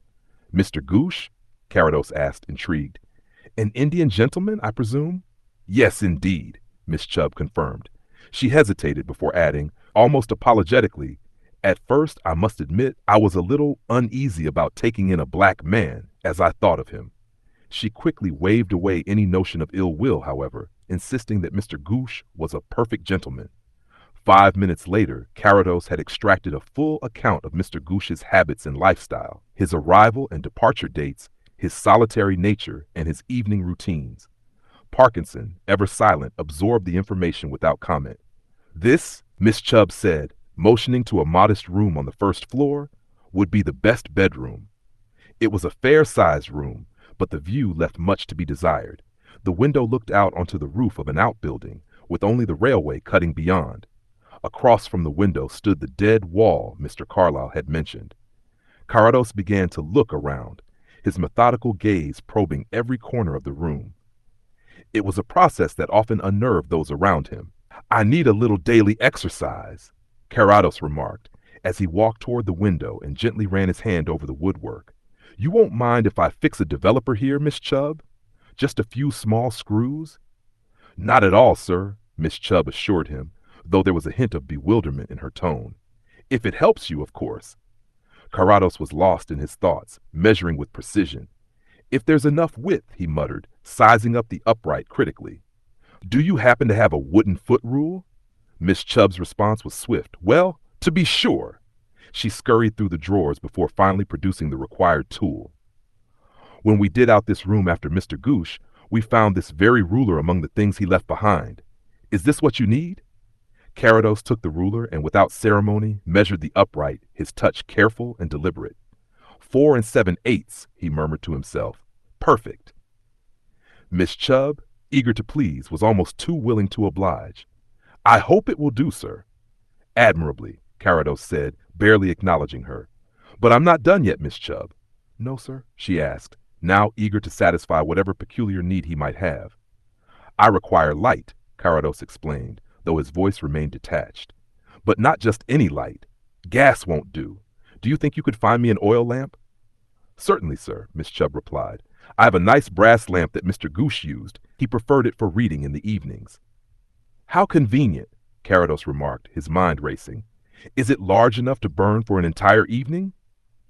Mr. Gooch? Carrados asked, intrigued. An Indian gentleman, I presume? Yes, indeed, Miss Chubb confirmed. She hesitated before adding, almost apologetically, At first, I must admit, I was a little uneasy about taking in a black man as I thought of him. She quickly waved away any notion of ill will, however, insisting that Mr. Gooch was a perfect gentleman. 5 minutes later, Carrados had extracted a full account of Mr. Gooch's habits and lifestyle, his arrival and departure dates, his solitary nature, and his evening routines. Parkinson, ever silent, absorbed the information without comment. This, Miss Chubb said, motioning to a modest room on the first floor, would be the best bedroom. It was a fair-sized room, but the view left much to be desired. The window looked out onto the roof of an outbuilding, with only the railway cutting beyond. Across from the window stood the dead wall Mr. Carlyle had mentioned. Carrados began to look around, his methodical gaze probing every corner of the room. It was a process that often unnerved those around him. "I need a little daily exercise," Carrados remarked, as he walked toward the window and gently ran his hand over the woodwork. "You won't mind if I fix a developer here, Miss Chubb? Just a few small screws?" "Not at all, sir," Miss Chubb assured him, though there was a hint of bewilderment in her tone. "If it helps you, of course." Carrados was lost in his thoughts, measuring with precision. "If there's enough width," he muttered, sizing up the upright critically. "Do you happen to have a wooden foot rule?" Miss Chubb's response was swift. "Well, to be sure." She scurried through the drawers before finally producing the required tool. "When we did out this room after Mr. Gooch, we found this very ruler among the things he left behind. Is this what you need?" Carrados took the ruler and without ceremony measured the upright, his touch careful and deliberate. 4 7/8, he murmured to himself. "Perfect." Miss Chubb, eager to please, was almost too willing to oblige. "I hope it will do, sir." "Admirably," Carrados said, barely acknowledging her. "But I'm not done yet, Miss Chubb." "No, sir?" she asked, now eager to satisfy whatever peculiar need he might have. "I require light," Carrados explained, though his voice remained detached. "But not just any light. Gas won't do. Do you think you could find me an oil lamp?" "Certainly, sir," Miss Chubb replied. "I have a nice brass lamp that Mr. Gooch used. He preferred it for reading in the evenings." "How convenient," Carrados remarked, his mind racing. "Is it large enough to burn for an entire evening?"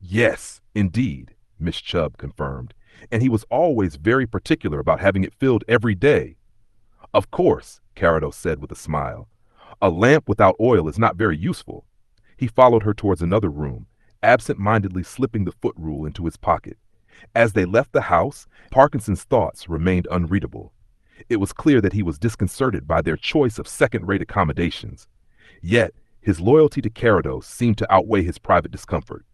"Yes, indeed," Miss Chubb confirmed, "and he was always very particular about having it filled every day." "Of course," Carrados said with a smile. "A lamp without oil is not very useful." He followed her towards another room, absent-mindedly slipping the foot rule into his pocket. As they left the house, Parkinson's thoughts remained unreadable. It was clear that he was disconcerted by their choice of second-rate accommodations. Yet, his loyalty to Carrados seemed to outweigh his private discomfort.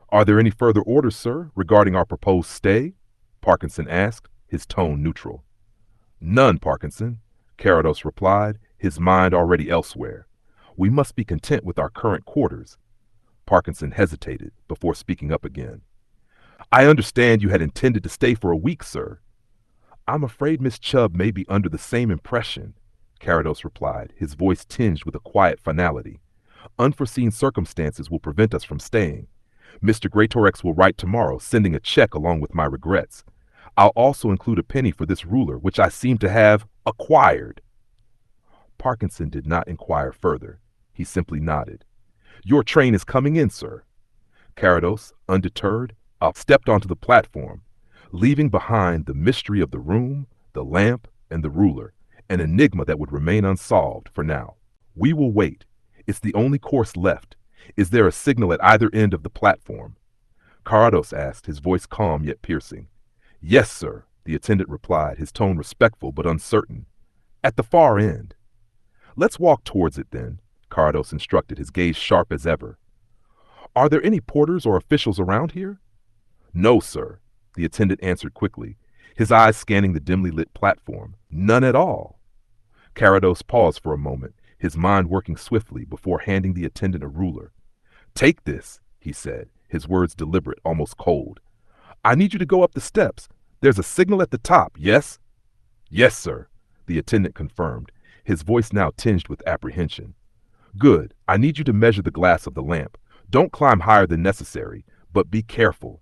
"Are there any further orders, sir, regarding our proposed stay?" Parkinson asked, his tone neutral. "None, Parkinson," Carrados replied, his mind already elsewhere. "We must be content with our current quarters." Parkinson hesitated before speaking up again. "I understand you had intended to stay for a week, sir." "I'm afraid Miss Chubb may be under the same impression," Carrados replied, his voice tinged with a quiet finality. "Unforeseen circumstances will prevent us from staying. Mr. Greatorex will write tomorrow, sending a check along with my regrets. I'll also include a penny for this ruler, which I seem to have acquired." Parkinson did not inquire further. He simply nodded. "Your train is coming in, sir." Carrados, undeterred, stepped onto the platform, leaving behind the mystery of the room, the lamp, and the ruler, an enigma that would remain unsolved for now. "We will wait. It's the only course left. Is there a signal at either end of the platform?" Carrados asked, his voice calm yet piercing. "Yes, sir," the attendant replied, his tone respectful but uncertain. "At the far end." "Let's walk towards it, then," Carrados instructed, his gaze sharp as ever. "Are there any porters or officials around here?" "No, sir," the attendant answered quickly, his eyes scanning the dimly lit platform. "None at all." Carrados paused for a moment, his mind working swiftly before handing the attendant a ruler. "Take this," he said, his words deliberate, almost cold. "I need you to go up the steps. There's a signal at the top, yes?" "Yes, sir," the attendant confirmed, his voice now tinged with apprehension. "Good. I need you to measure the glass of the lamp. Don't climb higher than necessary, but be careful.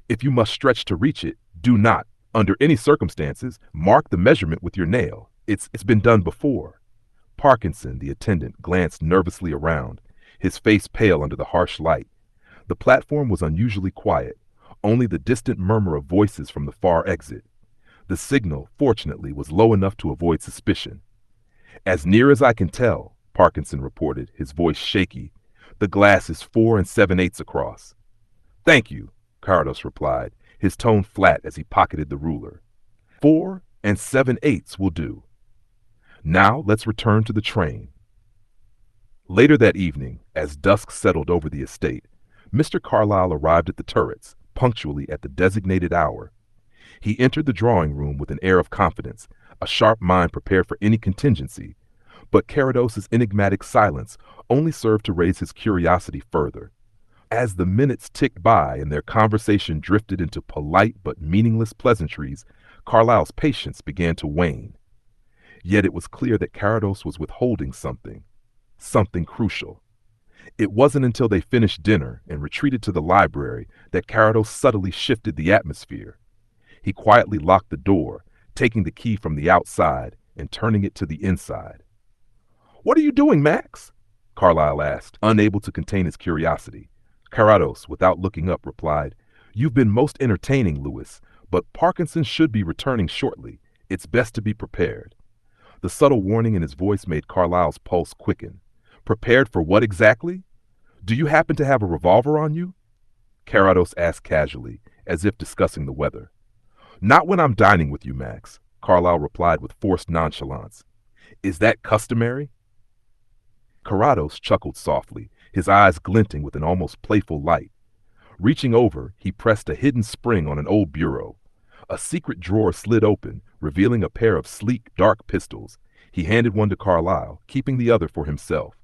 If you must stretch to reach it, do not, under any circumstances, mark the measurement with your nail. It's been done before." Parkinson, the attendant, glanced nervously around, his face pale under the harsh light. The platform was unusually quiet, only the distant murmur of voices from the far exit. The signal, fortunately, was low enough to avoid suspicion. "As near as I can tell," Parkinson reported, his voice shaky, "the glass is 4 7/8 across." "Thank you," Carrados replied, his tone flat as he pocketed the ruler. 4 7/8 will do. Now let's return to the train. Later that evening, as dusk settled over the estate, Mr. Carlyle arrived at the turrets, punctually at the designated hour. He entered the drawing room with an air of confidence, a sharp mind prepared for any contingency, but Carrados's enigmatic silence only served to raise his curiosity further. As the minutes ticked by and their conversation drifted into polite but meaningless pleasantries, Carlyle's patience began to wane. Yet it was clear that Carrados was withholding something crucial. It wasn't until they finished dinner and retreated to the library that Carrados subtly shifted the atmosphere. He quietly locked the door, taking the key from the outside and turning it to the inside. "What are you doing, Max?" Carlyle asked, unable to contain his curiosity. Carrados, without looking up, replied, "You've been most entertaining, Lewis, but Parkinson should be returning shortly. It's best to be prepared." The subtle warning in his voice made Carlyle's pulse quicken. "Prepared for what exactly? Do you happen to have a revolver on you?" Carrados asked casually, as if discussing the weather. "Not when I'm dining with you, Max," Carlyle replied with forced nonchalance. "Is that customary?" Carrados chuckled softly, his eyes glinting with an almost playful light. Reaching over, he pressed a hidden spring on an old bureau. A secret drawer slid open, revealing a pair of sleek, dark pistols. He handed one to Carlyle, keeping the other for himself.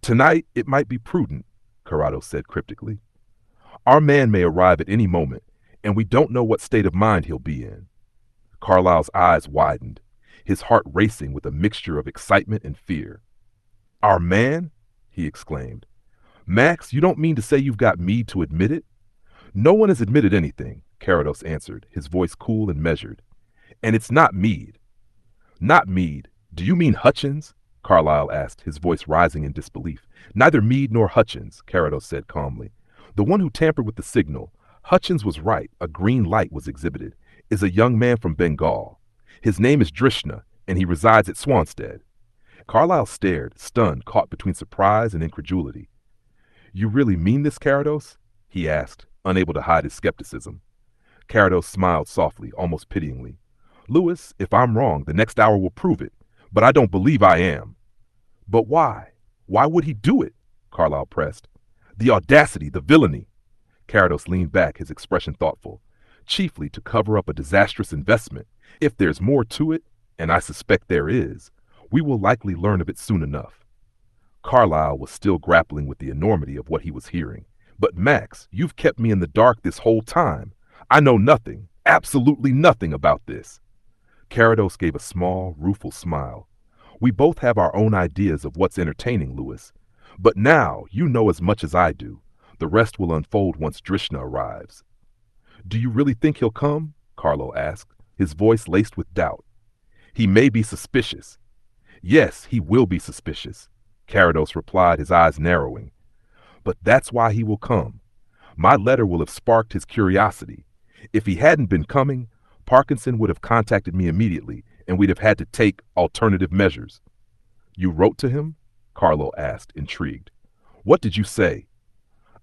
"Tonight, it might be prudent," Carrados said cryptically. "Our man may arrive at any moment, and we don't know what state of mind he'll be in." Carlyle's eyes widened, his heart racing with a mixture of excitement and fear. "Our man?" he exclaimed. "Max, you don't mean to say you've got Meade to admit it?" "No one has admitted anything," Carrados answered, his voice cool and measured. "And it's not Meade." "Not Meade? Do you mean Hutchins?" Carlyle asked, his voice rising in disbelief. "Neither Meade nor Hutchins," Carrados said calmly. "The one who tampered with the signal, Hutchins was right, a green light was exhibited, is a young man from Bengal. His name is Drishna, and he resides at Swanstead." Carlyle stared, stunned, caught between surprise and incredulity. "You really mean this, Carrados?" he asked, unable to hide his skepticism. Carrados smiled softly, almost pityingly. "Lewis, if I'm wrong, the next hour will prove it, but I don't believe I am." "But why? Why would he do it?" Carlyle pressed. "The audacity, the villainy." Carrados leaned back, his expression thoughtful. "Chiefly to cover up a disastrous investment. If there's more to it, and I suspect there is, we will likely learn of it soon enough." Carlyle was still grappling with the enormity of what he was hearing. "But Max, you've kept me in the dark this whole time. I know nothing, absolutely nothing about this." Carrados gave a small, rueful smile. "We both have our own ideas of what's entertaining, Lewis. But now you know as much as I do. The rest will unfold once Drishna arrives." "Do you really think he'll come?" Carlo asked, his voice laced with doubt. "He may be suspicious." "Yes, he will be suspicious," Carrados replied, his eyes narrowing. "But that's why he will come. My letter will have sparked his curiosity. If he hadn't been coming, Parkinson would have contacted me immediately, and we'd have had to take alternative measures." "You wrote to him?" Carlo asked, intrigued. "What did you say?"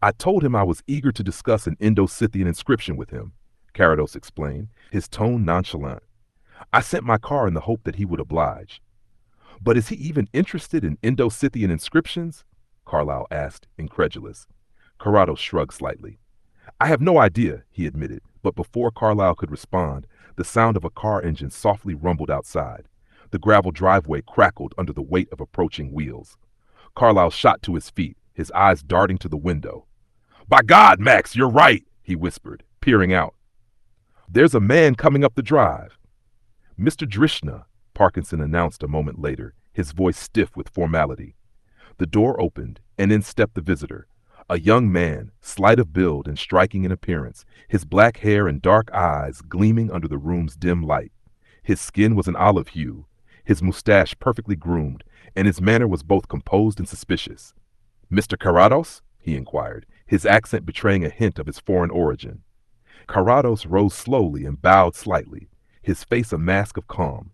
"I told him I was eager to discuss an Indo-Scythian inscription with him," Carrados explained, his tone nonchalant. "I sent my car in the hope that he would oblige." "But is he even interested in Indo-Scythian inscriptions?" Carlyle asked, incredulous. Carrados shrugged slightly. "I have no idea," he admitted, but before Carlyle could respond, the sound of a car engine softly rumbled outside. The gravel driveway crackled under the weight of approaching wheels. Carlyle shot to his feet, his eyes darting to the window. "By God, Max, you're right," he whispered, peering out. "There's a man coming up the drive." "Mr. Drishna," Parkinson announced a moment later, his voice stiff with formality. The door opened, and in stepped the visitor, a young man, slight of build and striking in appearance, his black hair and dark eyes gleaming under the room's dim light. His skin was an olive hue, his mustache perfectly groomed, and his manner was both composed and suspicious. Mr. Carrados? He inquired, his accent betraying a hint of his foreign origin. Carrados rose slowly and bowed slightly, his face a mask of calm.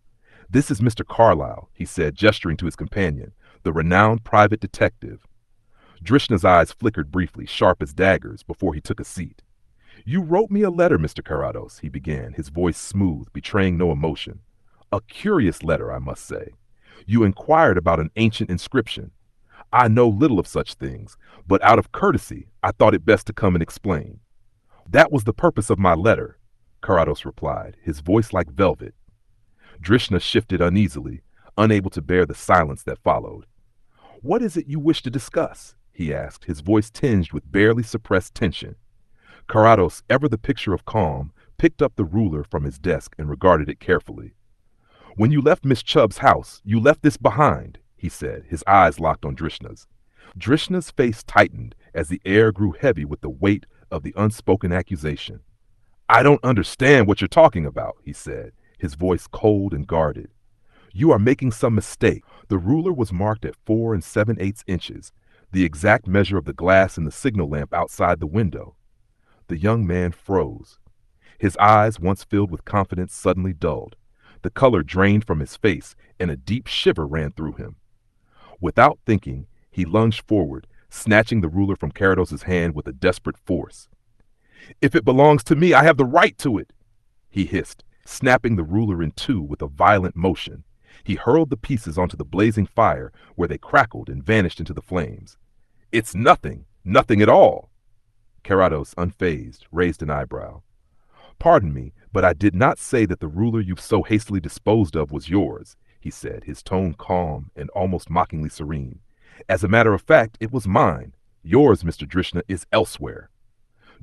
This is Mr. Carlyle, he said, gesturing to his companion, the renowned private detective. Drishna's eyes flickered briefly, sharp as daggers, before he took a seat. You wrote me a letter, Mr. Carrados, he began, his voice smooth, betraying no emotion. A curious letter, I must say. You inquired about an ancient inscription. I know little of such things, but out of courtesy, I thought it best to come and explain. That was the purpose of my letter, Carrados replied, his voice like velvet. Drishna shifted uneasily, unable to bear the silence that followed. What is it you wish to discuss? He asked, his voice tinged with barely suppressed tension. Carrados, ever the picture of calm, picked up the ruler from his desk and regarded it carefully. When you left Miss Chubb's house, you left this behind, he said, his eyes locked on Drishna's. Drishna's face tightened as the air grew heavy with the weight of the unspoken accusation. I don't understand what you're talking about, he said, his voice cold and guarded. You are making some mistake. The ruler was marked at 4 7/8 inches, the exact measure of the glass in the signal lamp outside the window. The young man froze. His eyes, once filled with confidence, suddenly dulled. The color drained from his face, and a deep shiver ran through him. Without thinking, he lunged forward, snatching the ruler from Carrados's hand with a desperate force. If it belongs to me, I have the right to it, he hissed, snapping the ruler in two with a violent motion. He hurled the pieces onto the blazing fire, where they crackled and vanished into the flames. It's nothing, nothing at all. Carrados, unfazed, raised an eyebrow. Pardon me, but I did not say that the ruler you've so hastily disposed of was yours, he said, his tone calm and almost mockingly serene. As a matter of fact, it was mine. Yours, Mr. Drishna, is elsewhere.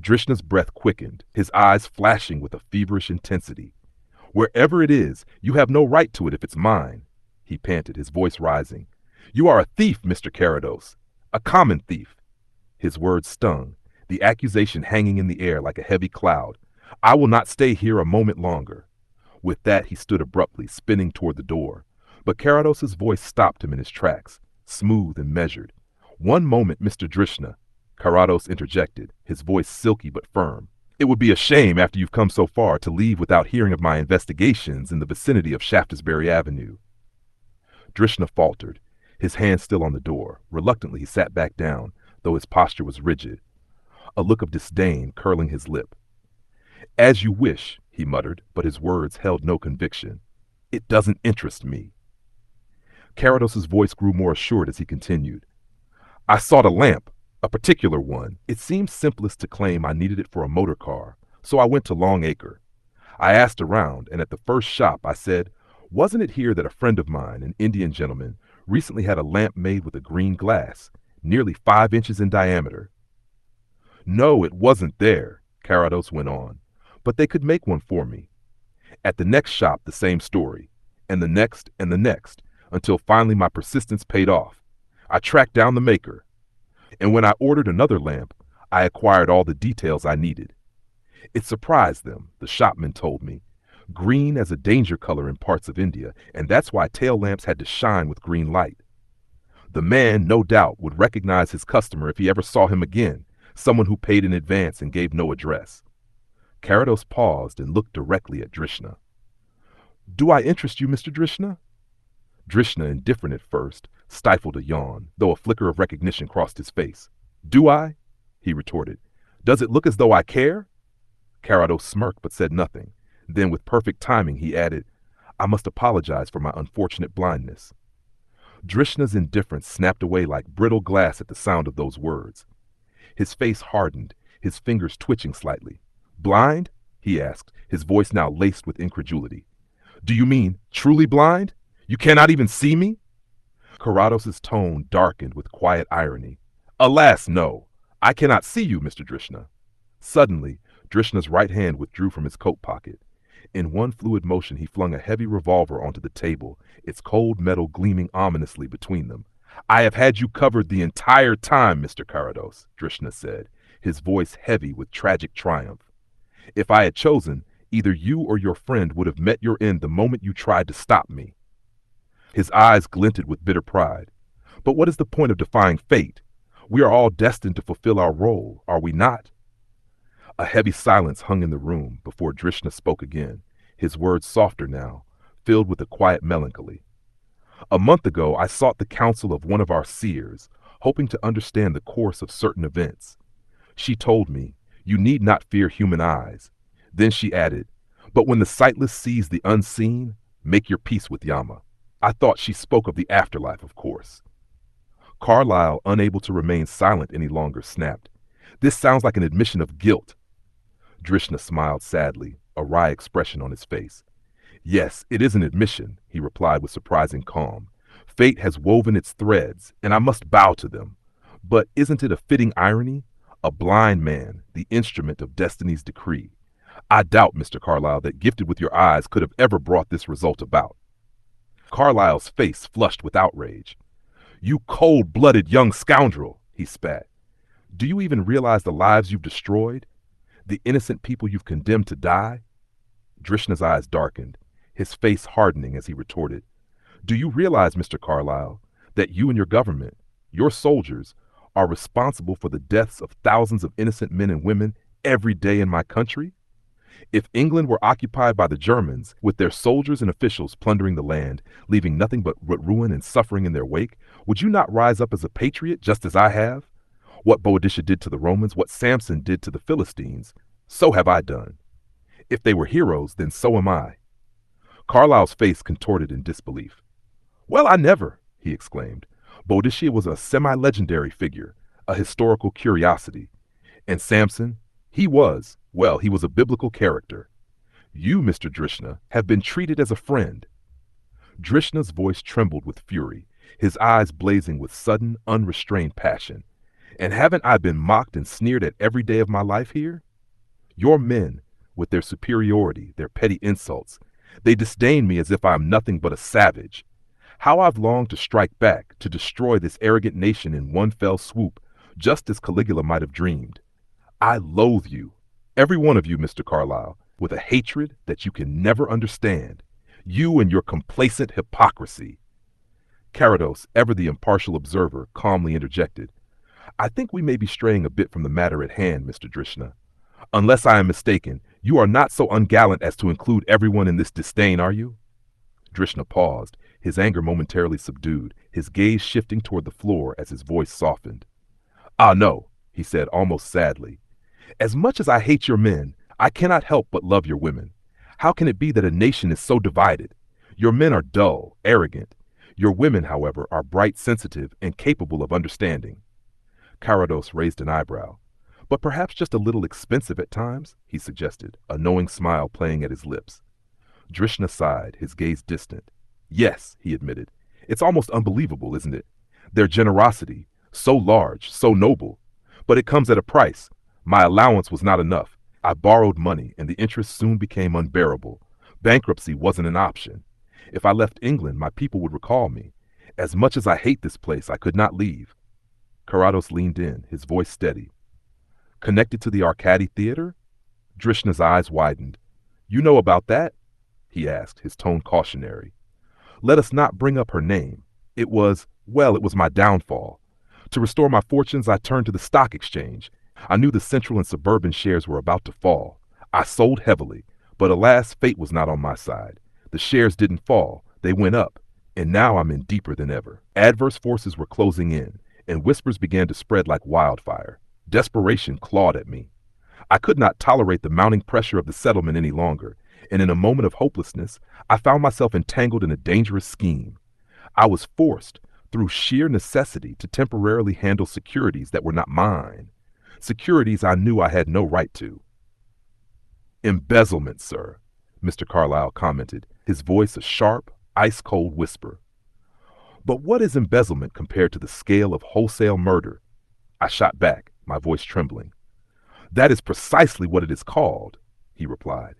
Drishna's breath quickened, his eyes flashing with a feverish intensity. Wherever it is, you have no right to it if it's mine, he panted, his voice rising. You are a thief, Mr. Carrados, a common thief. His words stung, the accusation hanging in the air like a heavy cloud. I will not stay here a moment longer. With that, he stood abruptly, spinning toward the door. But Carrados's voice stopped him in his tracks, smooth and measured. One moment, Mr. Drishna, Carrados interjected, his voice silky but firm. It would be a shame, after you've come so far, to leave without hearing of my investigations in the vicinity of Shaftesbury Avenue. Drishna faltered, his hand still on the door. Reluctantly, he sat back down, though his posture was rigid, a look of disdain curling his lip. As you wish, he muttered, but his words held no conviction. It doesn't interest me. Carrados's voice grew more assured as he continued. I sought a lamp, a particular one. It seemed simplest to claim I needed it for a motor car, so I went to Long Acre. I asked around, and at the first shop I said, wasn't it here that a friend of mine, an Indian gentleman, recently had a lamp made with a green glass, nearly 5 inches in diameter? No, it wasn't there, Carrados went on, but they could make one for me. At the next shop, the same story, and the next, until finally my persistence paid off. I tracked down the maker, and when I ordered another lamp, I acquired all the details I needed. It surprised them, the shopman told me. Green as a danger color in parts of India, and that's why tail lamps had to shine with green light. The man, no doubt, would recognize his customer if he ever saw him again, someone who paid in advance and gave no address. Carrados paused and looked directly at Drishna. Do I interest you, Mr. Drishna? Drishna, indifferent at first, stifled a yawn, though a flicker of recognition crossed his face. Do I? He retorted. Does it look as though I care? Carrados smirked but said nothing. Then, with perfect timing, he added, I must apologize for my unfortunate blindness. Drishna's indifference snapped away like brittle glass at the sound of those words. His face hardened, his fingers twitching slightly. Blind? He asked, his voice now laced with incredulity. Do you mean truly blind? You cannot even see me? Carrados's tone darkened with quiet irony. Alas, no. I cannot see you, Mr. Drishna. Suddenly, Drishna's right hand withdrew from his coat pocket. In one fluid motion, he flung a heavy revolver onto the table, its cold metal gleaming ominously between them. I have had you covered the entire time, Mr. Carrados, Drishna said, his voice heavy with tragic triumph. If I had chosen, either you or your friend would have met your end the moment you tried to stop me. His eyes glinted with bitter pride. But what is the point of defying fate? We are all destined to fulfill our role, are we not? A heavy silence hung in the room before Drishna spoke again, his words softer now, filled with a quiet melancholy. A month ago, I sought the counsel of one of our seers, hoping to understand the course of certain events. She told me, "You need not fear human eyes." Then she added, "But when the sightless sees the unseen, make your peace with Yama." I thought she spoke of the afterlife, of course. Carlyle, unable to remain silent any longer, snapped, "This sounds like an admission of guilt." Drishna smiled sadly, a wry expression on his face. "Yes, it is an admission," he replied with surprising calm. "Fate has woven its threads, and I must bow to them. But isn't it a fitting irony? A blind man, the instrument of destiny's decree. I doubt, Mr. Carlyle, that gifted with your eyes could have ever brought this result about." Carlyle's face flushed with outrage. "You cold-blooded young scoundrel," he spat. "Do you even realize the lives you've destroyed? The innocent people you've condemned to die?" Drishna's eyes darkened, his face hardening as he retorted, "Do you realize, Mr. Carlyle, that you and your government, your soldiers, are responsible for the deaths of thousands of innocent men and women every day in my country? If England were occupied by the Germans, with their soldiers and officials plundering the land, leaving nothing but ruin and suffering in their wake, would you not rise up as a patriot, just as I have? What Boadicea did to the Romans, what Samson did to the Philistines, so have I done. If they were heroes, then so am I." Carlyle's face contorted in disbelief. "Well, I never," he exclaimed. "Boadicea was a semi-legendary figure, a historical curiosity. And Samson, he was a biblical character. You, Mr. Drishna, have been treated as a friend." Drishna's voice trembled with fury, his eyes blazing with sudden, unrestrained passion. "And haven't I been mocked and sneered at every day of my life here? Your men, with their superiority, their petty insults, they disdain me as if I am nothing but a savage. How I've longed to strike back, to destroy this arrogant nation in one fell swoop, just as Caligula might have dreamed. I loathe you, every one of you, Mr. Carlyle, with a hatred that you can never understand. You and your complacent hypocrisy." Carrados, ever the impartial observer, calmly interjected, "I think we may be straying a bit from the matter at hand, Mr. Drishna. Unless I am mistaken, you are not so ungallant as to include everyone in this disdain, are you?" Drishna paused, his anger momentarily subdued, his gaze shifting toward the floor as his voice softened. "Ah, no," he said almost sadly. "As much as I hate your men, I cannot help but love your women. How can it be that a nation is so divided? Your men are dull, arrogant. Your women, however, are bright, sensitive, and capable of understanding." Carrados raised an eyebrow. "But perhaps just a little expensive at times," he suggested, a knowing smile playing at his lips. Drishna sighed, his gaze distant. "Yes," he admitted. "It's almost unbelievable, isn't it? Their generosity, so large, so noble. But it comes at a price. My allowance was not enough. I borrowed money, and the interest soon became unbearable. Bankruptcy wasn't an option. If I left England, my people would recall me. As much as I hate this place, I could not leave." Carrados leaned in, his voice steady. "Connected to the Arcady Theater?" Drishna's eyes widened. "You know about that?" he asked, his tone cautionary. "Let us not bring up her name. It was my downfall. To restore my fortunes, I turned to the stock exchange. I knew the Central and Suburban shares were about to fall. I sold heavily, but alas, fate was not on my side. The shares didn't fall, they went up, and now I'm in deeper than ever. Adverse forces were closing in, and whispers began to spread like wildfire. Desperation clawed at me. I could not tolerate the mounting pressure of the settlement any longer, and in a moment of hopelessness, I found myself entangled in a dangerous scheme. I was forced, through sheer necessity, to temporarily handle securities that were not mine. Securities I knew I had no right to." "Embezzlement, sir," Mr. Carlyle commented, his voice a sharp, ice-cold whisper. "But what is embezzlement compared to the scale of wholesale murder?" I shot back, my voice trembling. "That is precisely what it is called," he replied.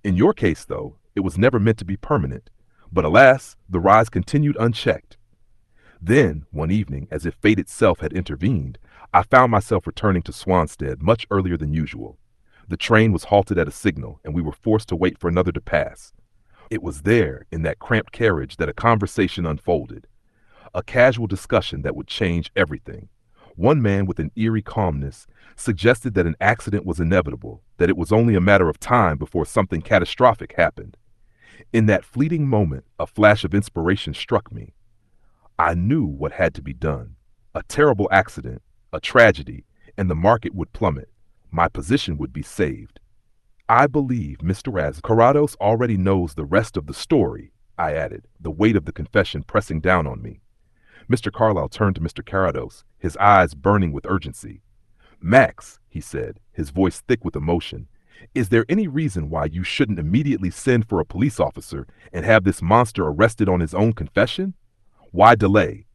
"In your case, though, it was never meant to be permanent. But alas, the rise continued unchecked. Then, one evening, as if fate itself had intervened, I found myself returning to Swanstead much earlier than usual. The train was halted at a signal, and we were forced to wait for another to pass. It was there, in that cramped carriage, that a conversation unfolded. A casual discussion that would change everything. One man with an eerie calmness suggested that an accident was inevitable, that it was only a matter of time before something catastrophic happened. In that fleeting moment, a flash of inspiration struck me. I knew what had to be done. A terrible accident, a tragedy, and the market would plummet. My position would be saved. I believe Mr. Carrados already knows the rest of the story, I added, the weight of the confession pressing down on me. Mr. Carlyle turned to Mr. Carrados, his eyes burning with urgency. Max, he said, his voice thick with emotion, is there any reason why you shouldn't immediately send for a police officer and have this monster arrested on his own confession? Why delay?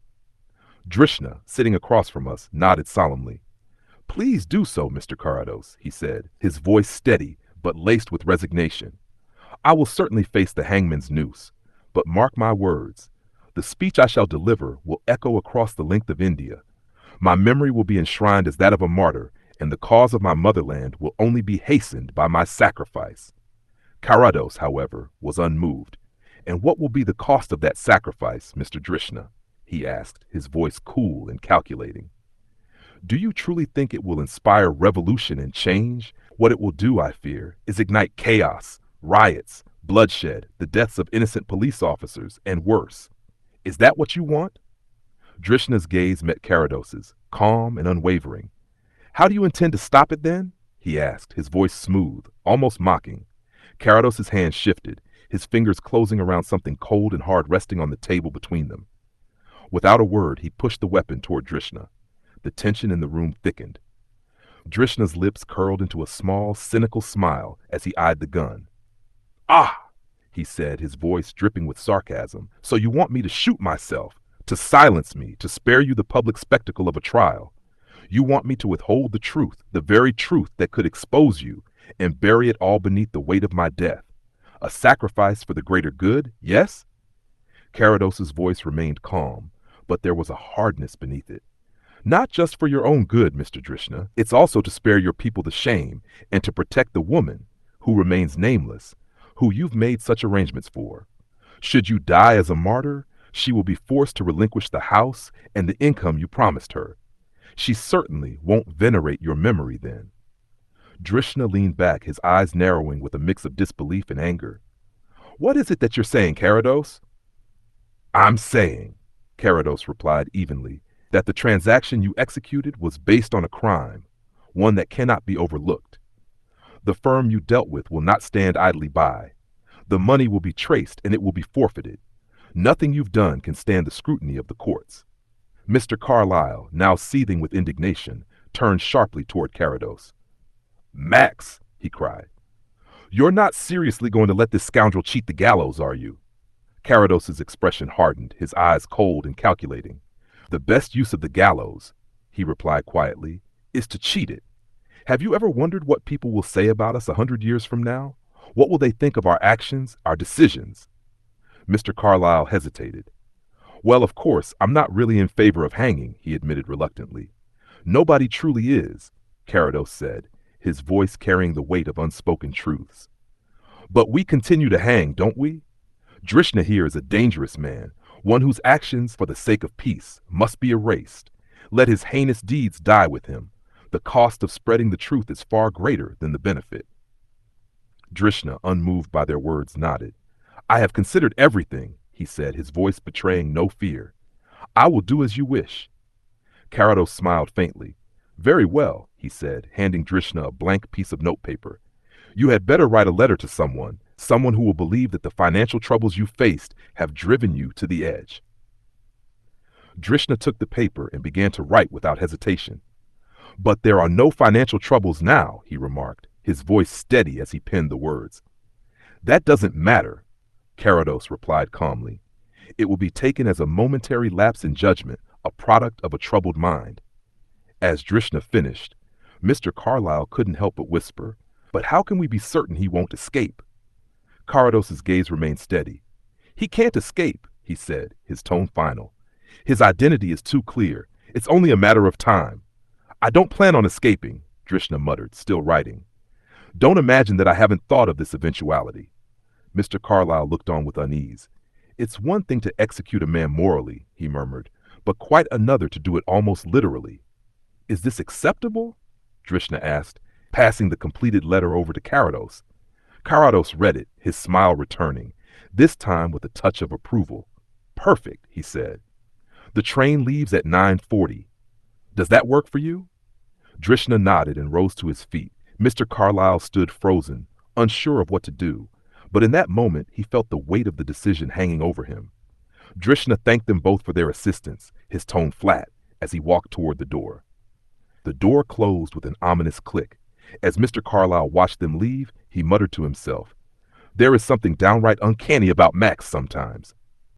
Drishna, sitting across from us, nodded solemnly. Please do so, Mr. Carrados, he said, his voice steady but laced with resignation. I will certainly face the hangman's noose, but mark my words, the speech I shall deliver will echo across the length of India. My memory will be enshrined as that of a martyr, and the cause of my motherland will only be hastened by my sacrifice. Carrados, however, was unmoved. And what will be the cost of that sacrifice, Mr. Drishna? He asked, his voice cool and calculating. Do you truly think it will inspire revolution and change? What it will do, I fear, is ignite chaos, riots, bloodshed, the deaths of innocent police officers, and worse. Is that what you want? Drishna's gaze met Carrados's, calm and unwavering. How do you intend to stop it then? He asked, his voice smooth, almost mocking. Carrados's hand shifted, his fingers closing around something cold and hard resting on the table between them. Without a word, he pushed the weapon toward Drishna. The tension in the room thickened. Drishna's lips curled into a small, cynical smile as he eyed the gun. Ah, he said, his voice dripping with sarcasm. So you want me to shoot myself, to silence me, to spare you the public spectacle of a trial. You want me to withhold the truth, the very truth that could expose you, and bury it all beneath the weight of my death. A sacrifice for the greater good, yes? Carrados's voice remained calm, but there was a hardness beneath it. Not just for your own good, Mr. Drishna. It's also to spare your people the shame and to protect the woman, who remains nameless, who you've made such arrangements for. Should you die as a martyr, she will be forced to relinquish the house and the income you promised her. She certainly won't venerate your memory then. Drishna leaned back, his eyes narrowing with a mix of disbelief and anger. What is it that you're saying, Carrados? I'm saying, Carrados replied evenly, that the transaction you executed was based on a crime, one that cannot be overlooked. The firm you dealt with will not stand idly by. The money will be traced and it will be forfeited. Nothing you've done can stand the scrutiny of the courts. Mr. Carlyle, now seething with indignation, turned sharply toward Carrados. Max, he cried, you're not seriously going to let this scoundrel cheat the gallows, are you? Carrados's expression hardened, his eyes cold and calculating. The best use of the gallows, he replied quietly, is to cheat it. Have you ever wondered what people will say about us 100 years from now? What will they think of our actions, our decisions? Mr. Carlyle hesitated. Well, of course, I'm not really in favor of hanging, he admitted reluctantly. Nobody truly is, Carrados said, his voice carrying the weight of unspoken truths. But we continue to hang, don't we? Drishna here is a dangerous man, one whose actions, for the sake of peace, must be erased. Let his heinous deeds die with him. The cost of spreading the truth is far greater than the benefit. Drishna, unmoved by their words, nodded. I have considered everything, he said, his voice betraying no fear. I will do as you wish. Carrados smiled faintly. Very well, he said, handing Drishna a blank piece of notepaper. You had better write a letter to someone who will believe that the financial troubles you faced have driven you to the edge. Drishna took the paper and began to write without hesitation. But there are no financial troubles now, he remarked, his voice steady as he penned the words. That doesn't matter, Carrados replied calmly. It will be taken as a momentary lapse in judgment, a product of a troubled mind. As Drishna finished, Mr. Carlyle couldn't help but whisper, but how can we be certain he won't escape? Carrados's gaze remained steady. He can't escape, he said, his tone final. His identity is too clear. It's only a matter of time. I don't plan on escaping, Drishna muttered, still writing. Don't imagine that I haven't thought of this eventuality. Mr. Carlyle looked on with unease. It's one thing to execute a man morally, he murmured, but quite another to do it almost literally. Is this acceptable? Drishna asked, passing the completed letter over to Carrados. Carrados read it, his smile returning, this time with a touch of approval. Perfect, he said. The train leaves at 9:40. Does that work for you? Drishna nodded and rose to his feet. Mr. Carlyle stood frozen, unsure of what to do, but in that moment he felt the weight of the decision hanging over him. Drishna thanked them both for their assistance, his tone flat, as he walked toward the door. The door closed with an ominous click. As Mr. Carlyle watched them leave, he muttered to himself, "There is something downright uncanny about Max sometimes."